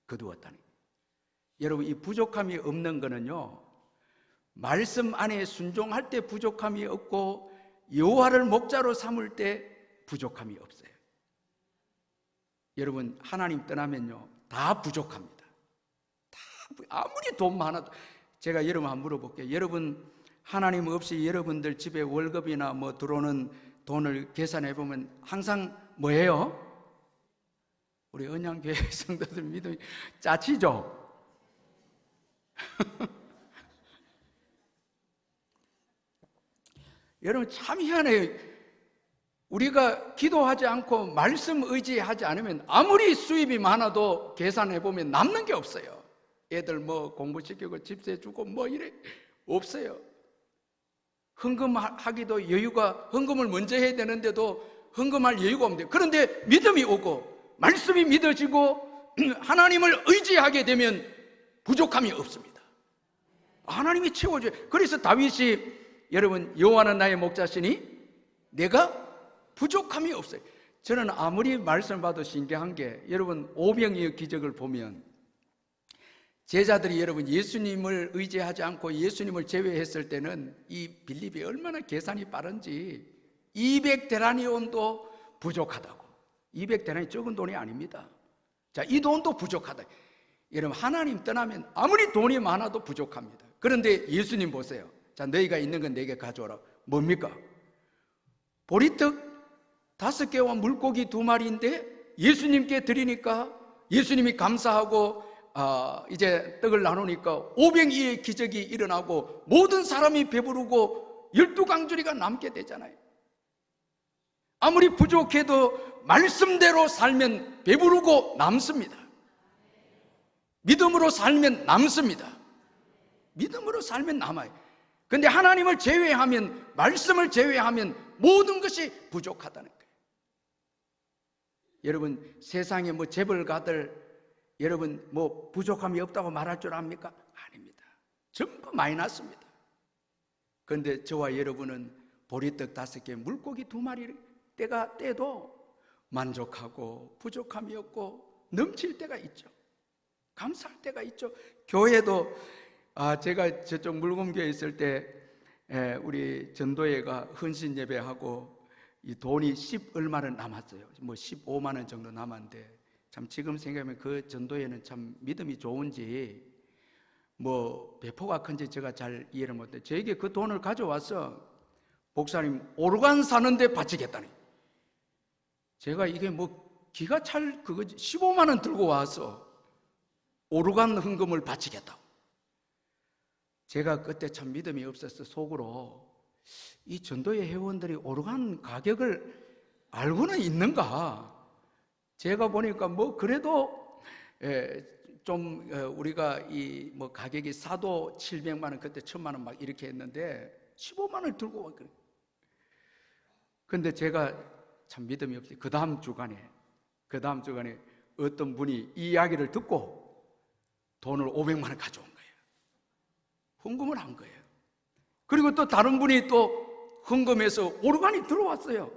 거두었다는 거예요. 여러분 이 부족함이 없는 거는요 말씀 안에 순종할 때 부족함이 없고 여호와를 목자로 삼을 때 부족함이 없어요. 여러분 하나님 떠나면요 다 부족합니다. 다 아무리 돈 많아도 제가 여러분 한번 물어볼게요. 여러분 하나님 없이 여러분들 집에 월급이나 뭐 들어오는 돈을 계산해 보면 항상 뭐예요? 우리 언양교회 성도들 믿음이 짜치죠? 여러분 참 희한해요. 우리가 기도하지 않고 말씀 의지하지 않으면 아무리 수입이 많아도 계산해 보면 남는 게 없어요. 애들 뭐 공부시키고 집세 주고 뭐 이래 없어요. 헌금하기도 여유가 헌금을 먼저 해야 되는데도 헌금할 여유가 없는데 그런데 믿음이 오고 말씀이 믿어지고 하나님을 의지하게 되면 부족함이 없습니다. 하나님이 채워줘요. 그래서 다윗이 여러분 여호와는 나의 목자시니 내가 부족함이 없어요. 저는 아무리 말씀을 봐도 신기한 게 여러분 오병이어 기적을 보면 제자들이 여러분 예수님을 의지하지 않고 예수님을 제외했을 때는 이 빌립이 얼마나 계산이 빠른지 200데나리온도 부족하다고. 200데나리 적은 돈이 아닙니다. 자, 이 돈도 부족하다. 여러분 하나님 떠나면 아무리 돈이 많아도 부족합니다. 그런데 예수님 보세요. 자, 너희가 있는 건 내게 가져오라. 뭡니까? 보리떡 5개와 물고기 2마리인데 예수님께 드리니까 예수님이 감사하고 이제 떡을 나누니까 500이의 기적이 일어나고 모든 사람이 배부르고 12강줄이가 남게 되잖아요. 아무리 부족해도 말씀대로 살면 배부르고 남습니다. 믿음으로 살면 남습니다. 믿음으로 살면 남아요. 근데 하나님을 제외하면 말씀을 제외하면 모든 것이 부족하다는 거예요. 여러분 세상에 뭐 재벌가들 여러분 뭐 부족함이 없다고 말할 줄 압니까? 아닙니다. 전부 마이너스입니다. 그런데 저와 여러분은 보리떡 5개 물고기 2마리 때가 떼도 만족하고 부족함이 없고 넘칠 때가 있죠. 감사할 때가 있죠. 교회도 제가 저쪽 물곰교에 있을 때 우리 전도회가 헌신 예배하고 이 돈이 10 얼마는 남았어요. 뭐 15만 원 정도 남았는데 참 지금 생각하면 그 전도회는 참 믿음이 좋은지 뭐 배포가 큰지 제가 잘 이해를 못해요. 저에게 그 돈을 가져와서 목사님 오르간 사는데 바치겠다니. 제가 이게 뭐 기가 찰 그거지 15만 원 들고 와서 오르간 헌금을 바치겠다고. 제가 그때 참 믿음이 없어서 속으로 이 전도회 회원들이 오르간 가격을 알고는 있는가. 제가 보니까 뭐 그래도 좀 우리가 이 뭐 가격이 사도 700만 원, 그때 1000만 원 막 이렇게 했는데 15만 원을 들고 와 그래. 근데 제가 참 믿음이 없이 그 다음 주간에 어떤 분이 이 이야기를 듣고 돈을 500만 원 가져온 거예요. 헌금을 한 거예요. 그리고 또 다른 분이 또 헌금해서 오르간이 들어왔어요.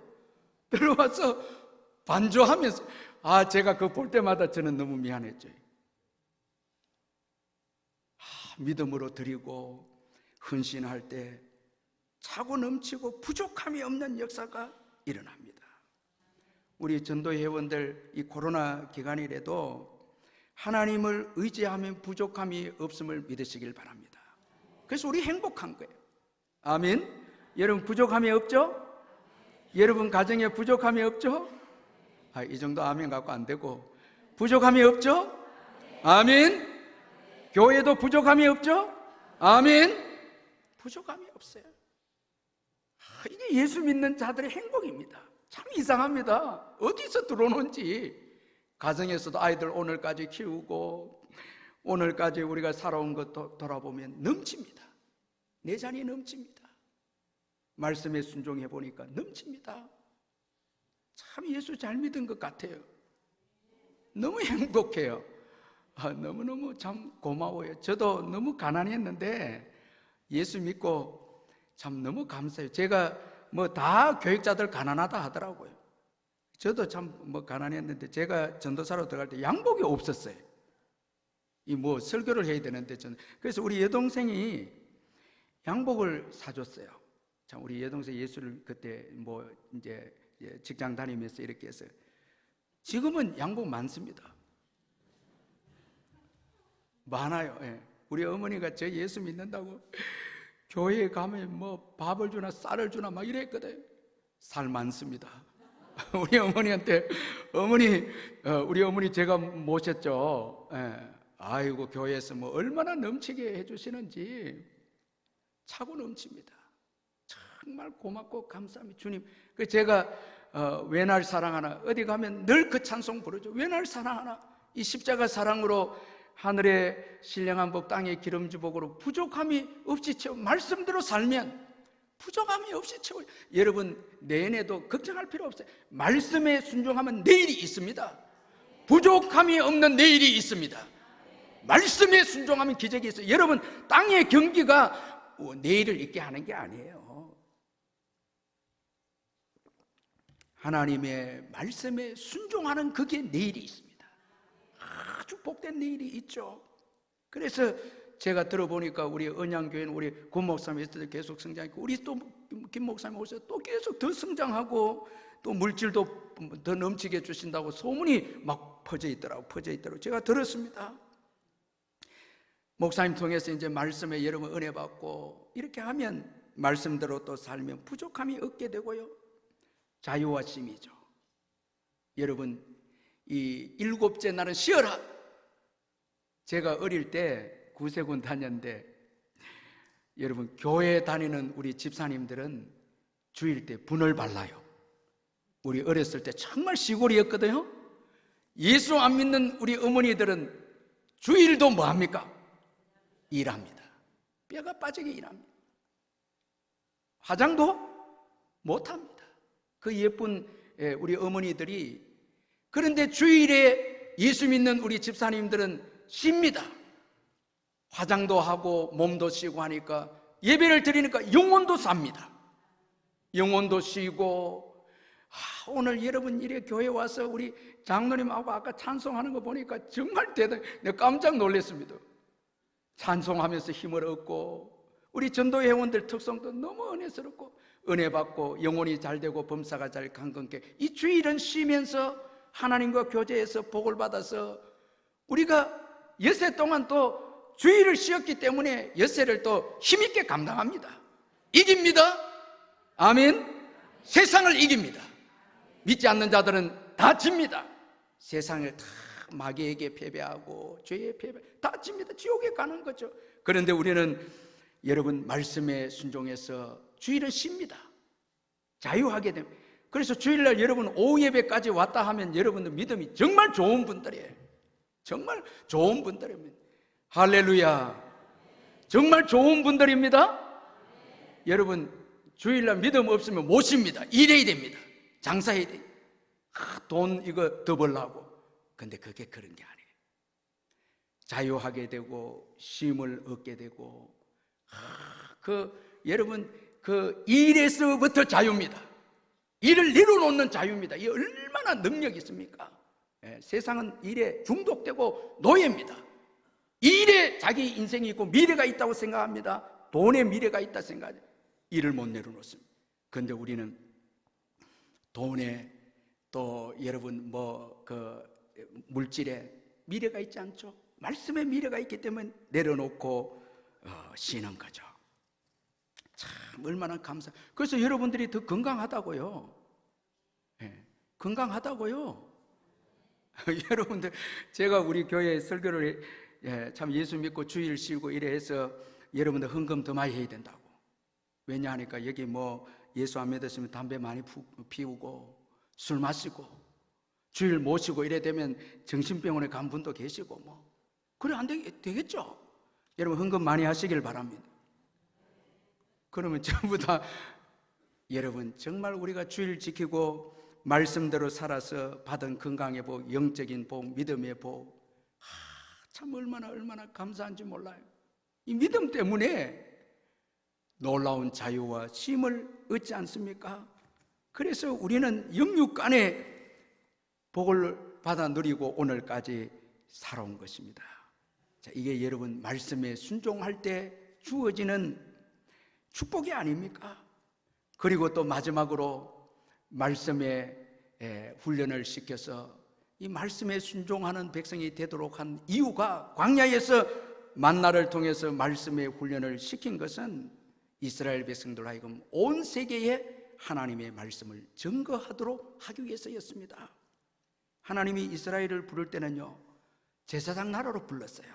들어와서 반주하면서 제가 그거 볼 때마다 저는 너무 미안했죠. 믿음으로 드리고 헌신할 때 차고 넘치고 부족함이 없는 역사가 일어납니다. 우리 전도 회원들 이 코로나 기간이라도 하나님을 의지하면 부족함이 없음을 믿으시길 바랍니다. 그래서 우리 행복한 거예요. 아멘. 여러분 부족함이 없죠? 여러분 가정에 부족함이 없죠? 이 정도 아멘 갖고 안 되고 부족함이 없죠? 아멘. 교회도 부족함이 없죠? 아멘. 부족함이 없어요. 이게 예수 믿는 자들의 행복입니다. 참 이상합니다. 어디서 들어오는지. 가정에서도 아이들 오늘까지 키우고 오늘까지 우리가 살아온 것 돌아보면 넘칩니다. 내 잔이 넘칩니다. 말씀에 순종해 보니까 넘칩니다. 참 예수 잘 믿은 것 같아요. 너무 행복해요. 너무너무 참 고마워요. 저도 너무 가난했는데 예수 믿고 참 너무 감사해요. 제가 뭐 다 교육자들 가난하다 하더라고요. 저도 참 뭐 가난했는데 제가 전도사로 들어갈 때 양복이 없었어요. 이 뭐 설교를 해야 되는데 저는 그래서 우리 여동생이 양복을 사줬어요. 참 우리 여동생 예수를 그때 뭐 이제 직장 다니면서 이렇게 해서 지금은 양복 많습니다. 많아요. 예. 우리 어머니가 저 예수 믿는다고 교회에 가면 뭐 밥을 주나 쌀을 주나 막 이랬거든. 살 많습니다. 우리 어머니한테 우리 어머니 제가 모셨죠. 예. 아이고 교회에서 뭐 얼마나 넘치게 해주시는지 차고 넘칩니다. 정말 고맙고 감사합니다. 주님. 그 제가 왜 날 사랑하나 어디 가면 늘 그 찬송 부르죠. 왜 날 사랑하나. 이 십자가 사랑으로 하늘의 신령한 복 땅의 기름진 복으로 부족함이 없이 채워 말씀대로 살면 부족함이 없이 채워요. 여러분 내년에도 걱정할 필요 없어요. 말씀에 순종하면 내일이 있습니다. 부족함이 없는 내일이 있습니다. 말씀에 순종하면 기적이 있어요. 여러분 땅의 경기가 내일을 있게 하는 게 아니에요. 하나님의 말씀에 순종하는 그게 내일이 있습니다. 아주 복된 내일이 있죠. 그래서 제가 들어보니까 우리 언양교회는 우리 권 목사님 있을 때 계속 성장했고 우리 또 김 목사님 오셔서 또 계속 더 성장하고 또 물질도 더 넘치게 주신다고 소문이 막 퍼져 있더라고요. 제가 들었습니다. 목사님 통해서 이제 말씀에 여러분 은혜 받고 이렇게 하면 말씀대로 또 살면 부족함이 없게 되고요. 자유와 쉼이죠. 여러분 이 일곱째 날은 쉬어라. 제가 어릴 때 구세군 다녔는데 여러분 교회 다니는 우리 집사님들은 주일 때 분을 발라요. 우리 어렸을 때 정말 시골이었거든요. 예수 안 믿는 우리 어머니들은 주일도 뭐 합니까? 일합니다. 뼈가 빠지게 일합니다. 화장도 못합니다. 그 예쁜 우리 어머니들이. 그런데 주일에 예수 믿는 우리 집사님들은 쉽니다. 화장도 하고 몸도 쉬고 하니까 예배를 드리니까 영혼도 삽니다. 영혼도 쉬고. 오늘 여러분 이래 교회 와서 우리 장로님하고 아까 찬송하는 거 보니까 정말 대단히 내가 깜짝 놀랐습니다. 찬송하면서 힘을 얻고 우리 전도 회원들 특성도 너무 은혜스럽고 은혜 받고 영혼이 잘 되고 범사가 잘 강건케 이 주일은 쉬면서 하나님과 교제해서 복을 받아서 우리가 엿새 동안 또 주일을 쉬었기 때문에 엿새를 또 힘있게 감당합니다. 이깁니다. 아멘. 세상을 이깁니다. 믿지 않는 자들은 다 집니다. 세상을 다 마귀에게 패배하고 죄에 패배 다 집니다. 지옥에 가는 거죠. 그런데 우리는 여러분 말씀에 순종해서 주일은 쉽니다. 자유하게 됩니다. 그래서 주일날 여러분 오후 예배까지 왔다 하면 여러분들 믿음이 정말 좋은 분들이에요. 정말 좋은 분들입니다. 할렐루야. 정말 좋은 분들입니다. 여러분, 주일날 믿음 없으면 못 쉽니다. 일해야 됩니다. 장사해야 돼요. 돈 이거 더 벌라고. 근데 그게 그런 게 아니에요. 자유하게 되고 쉼을 얻게 되고, 여러분, 그 일에서부터 자유입니다. 일을 내려놓는 자유입니다. 이게 얼마나 능력이 있습니까? 세상은 일에 중독되고 노예입니다. 일에 자기 인생이 있고 미래가 있다고 생각합니다. 돈에 미래가 있다 생각해요. 일을 못 내려놓습니다. 그런데 우리는 돈에 또 여러분 물질에 미래가 있지 않죠? 말씀에 미래가 있기 때문에 내려놓고 쉬는 거죠. 참 얼마나 감사. 그래서 여러분들이 더 건강하다고요. 건강하다고요. 여러분들, 제가 우리 교회 설교를 참 예수 믿고 주일 쉬고 이래 해서 여러분들 헌금 더 많이 해야 된다고. 왜냐하니까 여기 예수 안 믿으시면 담배 많이 피우고 술 마시고 주일 모시고 이래 되면 정신병원에 간 분도 계시고 그래 안 되겠죠? 여러분 헌금 많이 하시길 바랍니다. 그러면 전부 다 여러분 정말 우리가 주일 지키고 말씀대로 살아서 받은 건강의 복, 영적인 복, 믿음의 복, 참 얼마나 감사한지 몰라요. 이 믿음 때문에 놀라운 자유와 쉼을 얻지 않습니까? 그래서 우리는 영육간에 복을 받아 누리고 오늘까지 살아온 것입니다. 자, 이게 여러분 말씀에 순종할 때 주어지는 축복이 아닙니까? 그리고 또 마지막으로 말씀에 훈련을 시켜서 이 말씀에 순종하는 백성이 되도록 한 이유가, 광야에서 만나를 통해서 말씀에 훈련을 시킨 것은 이스라엘 백성들 하여금 온 세계에 하나님의 말씀을 증거하도록 하기 위해서였습니다. 하나님이 이스라엘을 부를 때는요, 제사장 나라로 불렀어요.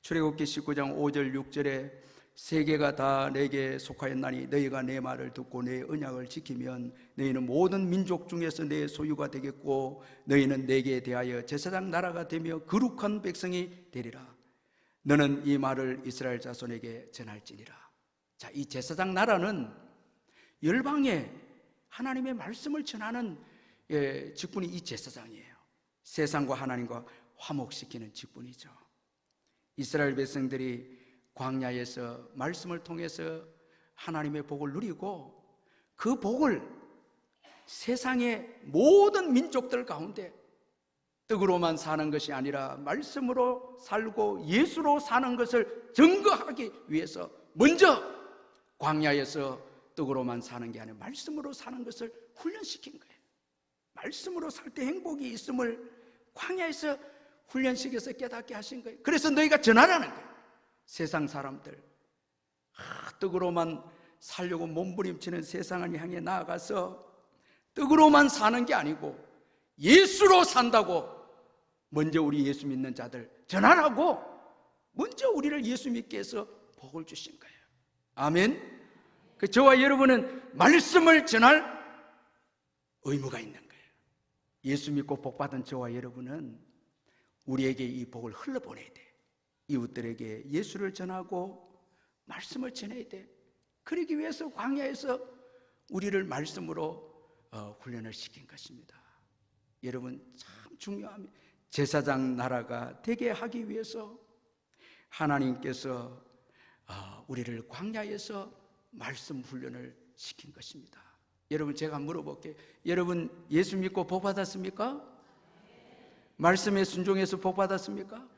출애굽기 19장 5절 6절에 세계가 다 내게 속하였나니 너희가 내 말을 듣고 내 언약을 지키면 너희는 모든 민족 중에서 내 소유가 되겠고 너희는 내게 대하여 제사장 나라가 되며 거룩한 백성이 되리라. 너는 이 말을 이스라엘 자손에게 전할지니라. 자, 이 제사장 나라는 열방에 하나님의 말씀을 전하는 직분이 이 제사장이에요. 세상과 하나님과 화목시키는 직분이죠. 이스라엘 백성들이 광야에서 말씀을 통해서 하나님의 복을 누리고 그 복을 세상의 모든 민족들 가운데 떡으로만 사는 것이 아니라 말씀으로 살고 예수로 사는 것을 증거하기 위해서 먼저 광야에서 떡으로만 사는 게 아니라 말씀으로 사는 것을 훈련시킨 거예요. 말씀으로 살 때 행복이 있음을 광야에서 훈련시켜서 깨닫게 하신 거예요. 그래서 너희가 전하라는 거예요. 세상 사람들, 떡으로만 살려고 몸부림치는 세상을 향해 나아가서 떡으로만 사는 게 아니고 예수로 산다고 먼저 우리 예수 믿는 자들 전하라고 먼저 우리를 예수 믿게 해서 복을 주신 거예요. 아멘. 저와 여러분은 말씀을 전할 의무가 있는 거예요. 예수 믿고 복 받은 저와 여러분은 우리에게 이 복을 흘러보내야 돼. 이웃들에게 예수를 전하고 말씀을 전해야 돼. 그러기 위해서 광야에서 우리를 말씀으로 훈련을 시킨 것입니다. 여러분 참 중요합니다. 제사장 나라가 되게 하기 위해서 하나님께서 우리를 광야에서 말씀 훈련을 시킨 것입니다. 여러분 제가 물어볼게요. 여러분 예수 믿고 복 받았습니까? 말씀에 순종해서 복 받았습니까?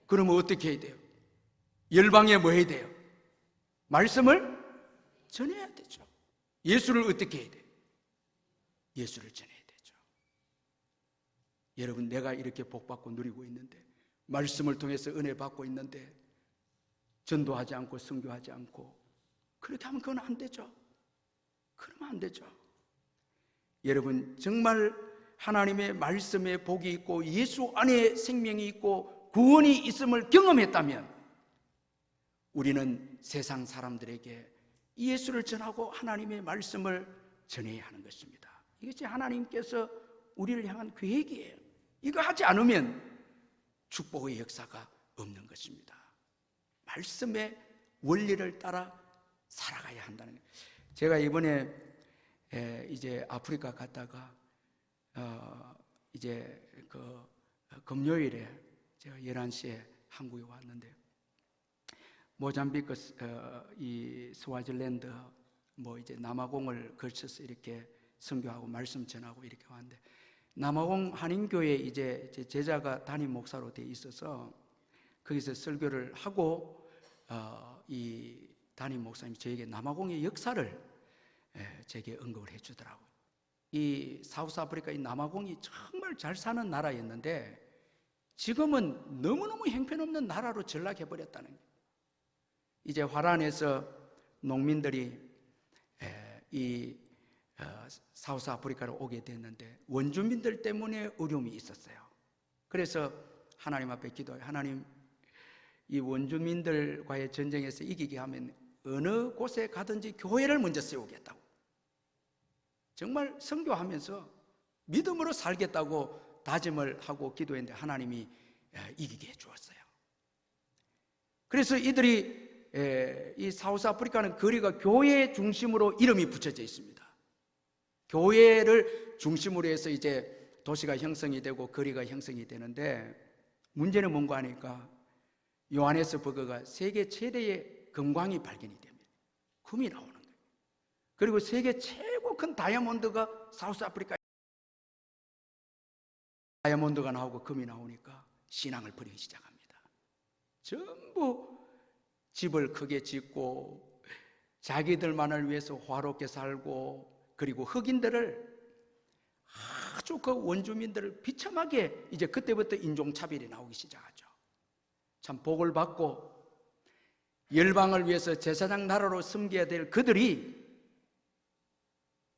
그러면 어떻게 해야 돼요? 열방에 뭐 해야 돼요? 말씀을 전해야 되죠. 예수를 어떻게 해야 돼요? 예수를 전해야 되죠. 여러분 내가 이렇게 복 받고 누리고 있는데, 말씀을 통해서 은혜 받고 있는데 전도하지 않고 선교하지 않고 그렇게 하면 그건 안 되죠. 그러면 안 되죠. 여러분 정말 하나님의 말씀에 복이 있고 예수 안에 생명이 있고 구원이 있음을 경험했다면 우리는 세상 사람들에게 예수를 전하고 하나님의 말씀을 전해야 하는 것입니다. 이것이 하나님께서 우리를 향한 계획이에요. 이거 하지 않으면 축복의 역사가 없는 것입니다. 말씀의 원리를 따라 살아가야 한다는 거예요. 제가 이번에 이제 아프리카 갔다가 이제 그 금요일에 제가 11시에 한국에 왔는데, 모잠비크 이 스와질랜드 뭐 이제 남아공을 거쳐서 이렇게 선교하고 말씀 전하고 이렇게 왔는데, 남아공 한인교회 이제 제 제자가 담임 목사로 돼 있어서 거기서 설교를 하고 이 담임 목사님이 저에게 남아공의 역사를 제게 언급을 해주더라고요. 이 사우스 아프리카 이 남아공이 정말 잘 사는 나라였는데 지금은 너무너무 형편없는 나라로 전락해버렸다는 거예요. 이제 화란에서 농민들이 이 사우스 아프리카로 오게 됐는데 원주민들 때문에 어려움이 있었어요. 그래서 하나님 앞에 기도해요. 하나님, 이 원주민들과의 전쟁에서 이기게 하면 어느 곳에 가든지 교회를 먼저 세우겠다고, 정말 선교하면서 믿음으로 살겠다고 다짐을 하고 기도했는데 하나님이 이기게 해주었어요. 그래서 이들이 이 사우스 아프리카는 거리가 교회 중심으로 이름이 붙여져 있습니다. 교회를 중심으로 해서 이제 도시가 형성이 되고 거리가 형성이 되는데, 문제는 뭔가 하니까 요하네스버그가 세계 최대의 금광이 발견이 됩니다. 금이 나오는 거예요. 그리고 세계 최고 큰 다이아몬드가 사우스 아프리카에 다이아몬드가 나오고 금이 나오니까 신앙을 버리기 시작합니다. 전부 집을 크게 짓고 자기들만을 위해서 화롭게 살고, 그리고 흑인들을 아주 그 원주민들을 비참하게, 이제 그때부터 인종차별이 나오기 시작하죠. 참 복을 받고 열방을 위해서 제사장 나라로 섬겨야 될 그들이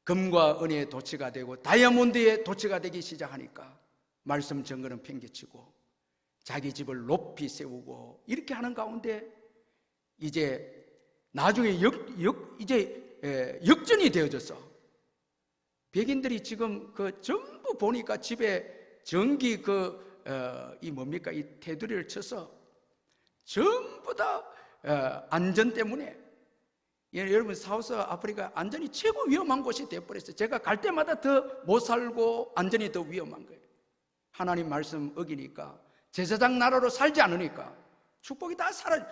금과 은혜의 도치가 되고 다이아몬드의 도치가 되기 시작하니까 말씀 증거는 팽개치고 자기 집을 높이 세우고 이렇게 하는 가운데 이제 나중에 역전이 되어져서 백인들이 지금 그 전부 보니까 집에 전기 이 테두리를 쳐서 전부 다 안전 때문에, 여러분 사우스 아프리카 안전이 최고 위험한 곳이 되어버렸어요. 제가 갈 때마다 더 못 살고 안전이 더 위험한 거예요. 하나님 말씀 어기니까, 제사장 나라로 살지 않으니까 축복이 다 사라져.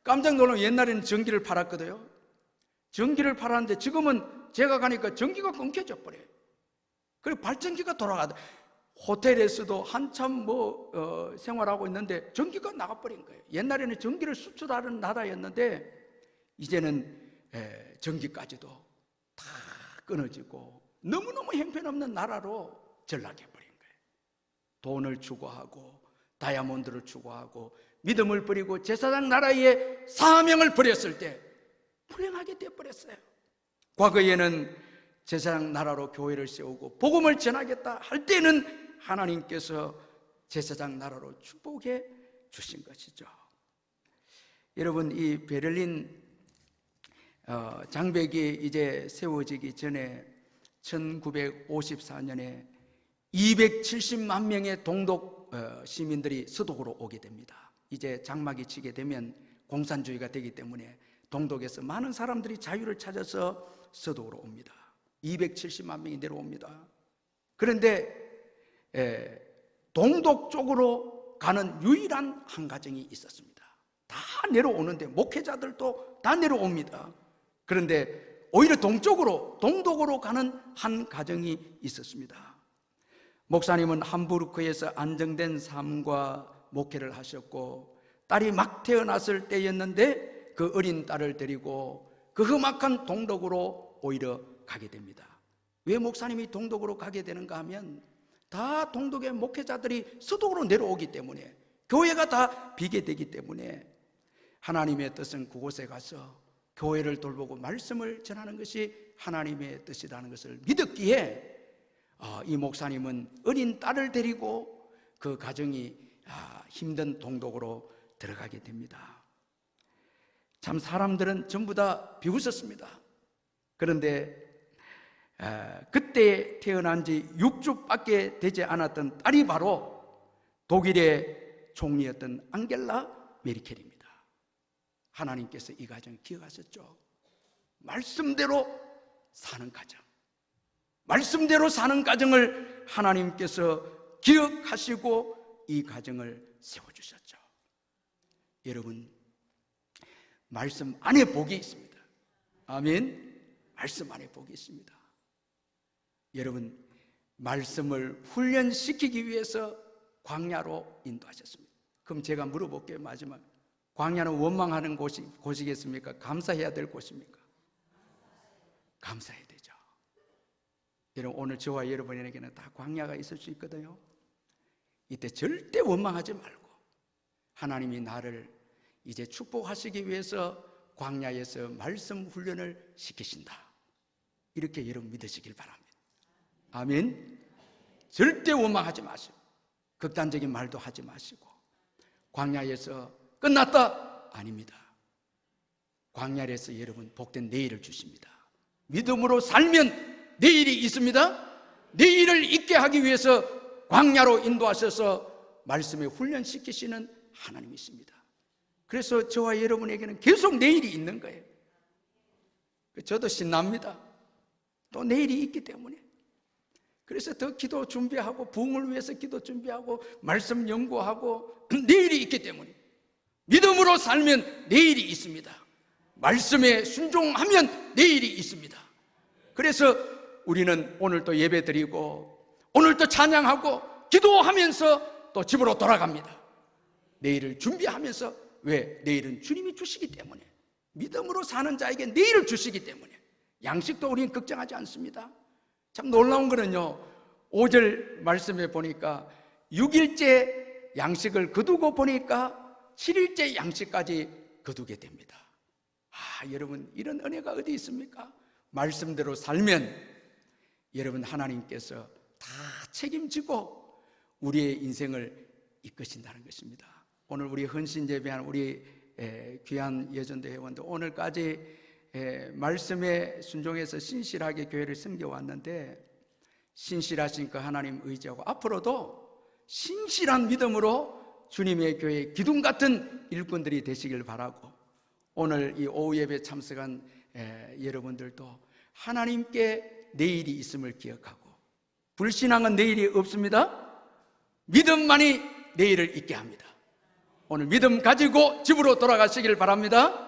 깜짝 놀라면 옛날에는 전기를 팔았거든요. 전기를 팔았는데 지금은 제가 가니까 전기가 끊겨져 버려요. 그리고 발전기가 돌아가다. 호텔에서도 한참 생활하고 있는데 전기가 나가버린 거예요. 옛날에는 전기를 수출하는 나라였는데 이제는 전기까지도 다 끊어지고 너무너무 형편없는 나라로 전락해버린 거예요. 돈을 추구하고 다이아몬드를 추구하고 믿음을 버리고 제사장 나라의 사명을 버렸을 때 불행하게 되어버렸어요. 과거에는 제사장 나라로 교회를 세우고 복음을 전하겠다 할 때는 하나님께서 제사장 나라로 축복해 주신 것이죠. 여러분, 이 베를린 장벽이 이제 세워지기 전에 1954년에 270만 명의 동독 시민들이 서독으로 오게 됩니다. 이제 장막이 치게 되면 공산주의가 되기 때문에 동독에서 많은 사람들이 자유를 찾아서 서독으로 옵니다. 270만 명이 내려옵니다. 그런데 동독 쪽으로 가는 유일한 한 가정이 있었습니다. 다 내려오는데 목회자들도 다 내려옵니다. 그런데 오히려 동독으로 가는 한 가정이 있었습니다. 목사님은 함부르크에서 안정된 삶과 목회를 하셨고, 딸이 막 태어났을 때였는데 그 어린 딸을 데리고 그 험악한 동독으로 오히려 가게 됩니다. 왜 목사님이 동독으로 가게 되는가 하면, 다 동독의 목회자들이 서독으로 내려오기 때문에, 교회가 다 비게 되기 때문에 하나님의 뜻은 그곳에 가서 교회를 돌보고 말씀을 전하는 것이 하나님의 뜻이라는 것을 믿었기에 이 목사님은 어린 딸을 데리고 그 가정이 힘든 동독으로 들어가게 됩니다. 참 사람들은 전부 다 비웃었습니다. 그런데 그때 태어난 지 6주밖에 되지 않았던 딸이 바로 독일의 총리였던 앙겔라 메르켈입니다. 하나님께서 이 가정을 기억하셨죠. 말씀대로 사는 가정, 말씀대로 사는 가정을 하나님께서 기억하시고 이 가정을 세워주셨죠. 여러분, 말씀 안에 복이 있습니다. 아멘. 말씀 안에 복이 있습니다. 여러분, 말씀을 훈련시키기 위해서 광야로 인도하셨습니다. 그럼 제가 물어볼게요. 마지막, 광야는 원망하는 곳이겠습니까? 감사해야 될 곳입니까? 감사해야 되죠. 여러분, 오늘 저와 여러분에게는 다 광야가 있을 수 있거든요. 이때 절대 원망하지 말고 하나님이 나를 이제 축복하시기 위해서 광야에서 말씀 훈련을 시키신다, 이렇게 여러분 믿으시길 바랍니다. 아멘. 절대 원망하지 마시고 극단적인 말도 하지 마시고, 광야에서 끝났다? 아닙니다. 광야에서 여러분 복된 내일을 주십니다. 믿음으로 살면 내일이 있습니다. 내일을 있게 하기 위해서 광야로 인도하셔서 말씀에 훈련시키시는 하나님이십니다. 그래서 저와 여러분에게는 계속 내일이 있는 거예요. 저도 신납니다. 또 내일이 있기 때문에. 그래서 더 기도 준비하고, 부흥을 위해서 기도 준비하고, 말씀 연구하고, 내일이 있기 때문에. 믿음으로 살면 내일이 있습니다. 말씀에 순종하면 내일이 있습니다. 그래서 우리는 오늘 또 예배 드리고, 오늘 또 찬양하고, 기도하면서 또 집으로 돌아갑니다. 내일을 준비하면서. 왜? 내일은 주님이 주시기 때문에. 믿음으로 사는 자에게 내일을 주시기 때문에. 양식도 우리는 걱정하지 않습니다. 참 놀라운 거는요, 5절 말씀에 보니까 6일째 양식을 거두고 보니까 7일째 양식까지 거두게 됩니다. 여러분, 이런 은혜가 어디 있습니까? 말씀대로 살면 여러분, 하나님께서 다 책임지고 우리의 인생을 이끄신다는 것입니다. 오늘 우리 헌신 예배한 우리 귀한 예전도 회원들, 오늘까지 말씀에 순종해서 신실하게 교회를 섬겨왔는데, 신실하신 그 하나님 의지하고 앞으로도 신실한 믿음으로 주님의 교회 기둥 같은 일꾼들이 되시길 바라고, 오늘 이 오후 예배 참석한 여러분들도 하나님께 내일이 있음을 기억하고, 불신앙은 내일이 없습니다. 믿음만이 내일을 있게 합니다. 오늘 믿음 가지고 집으로 돌아가시길 바랍니다.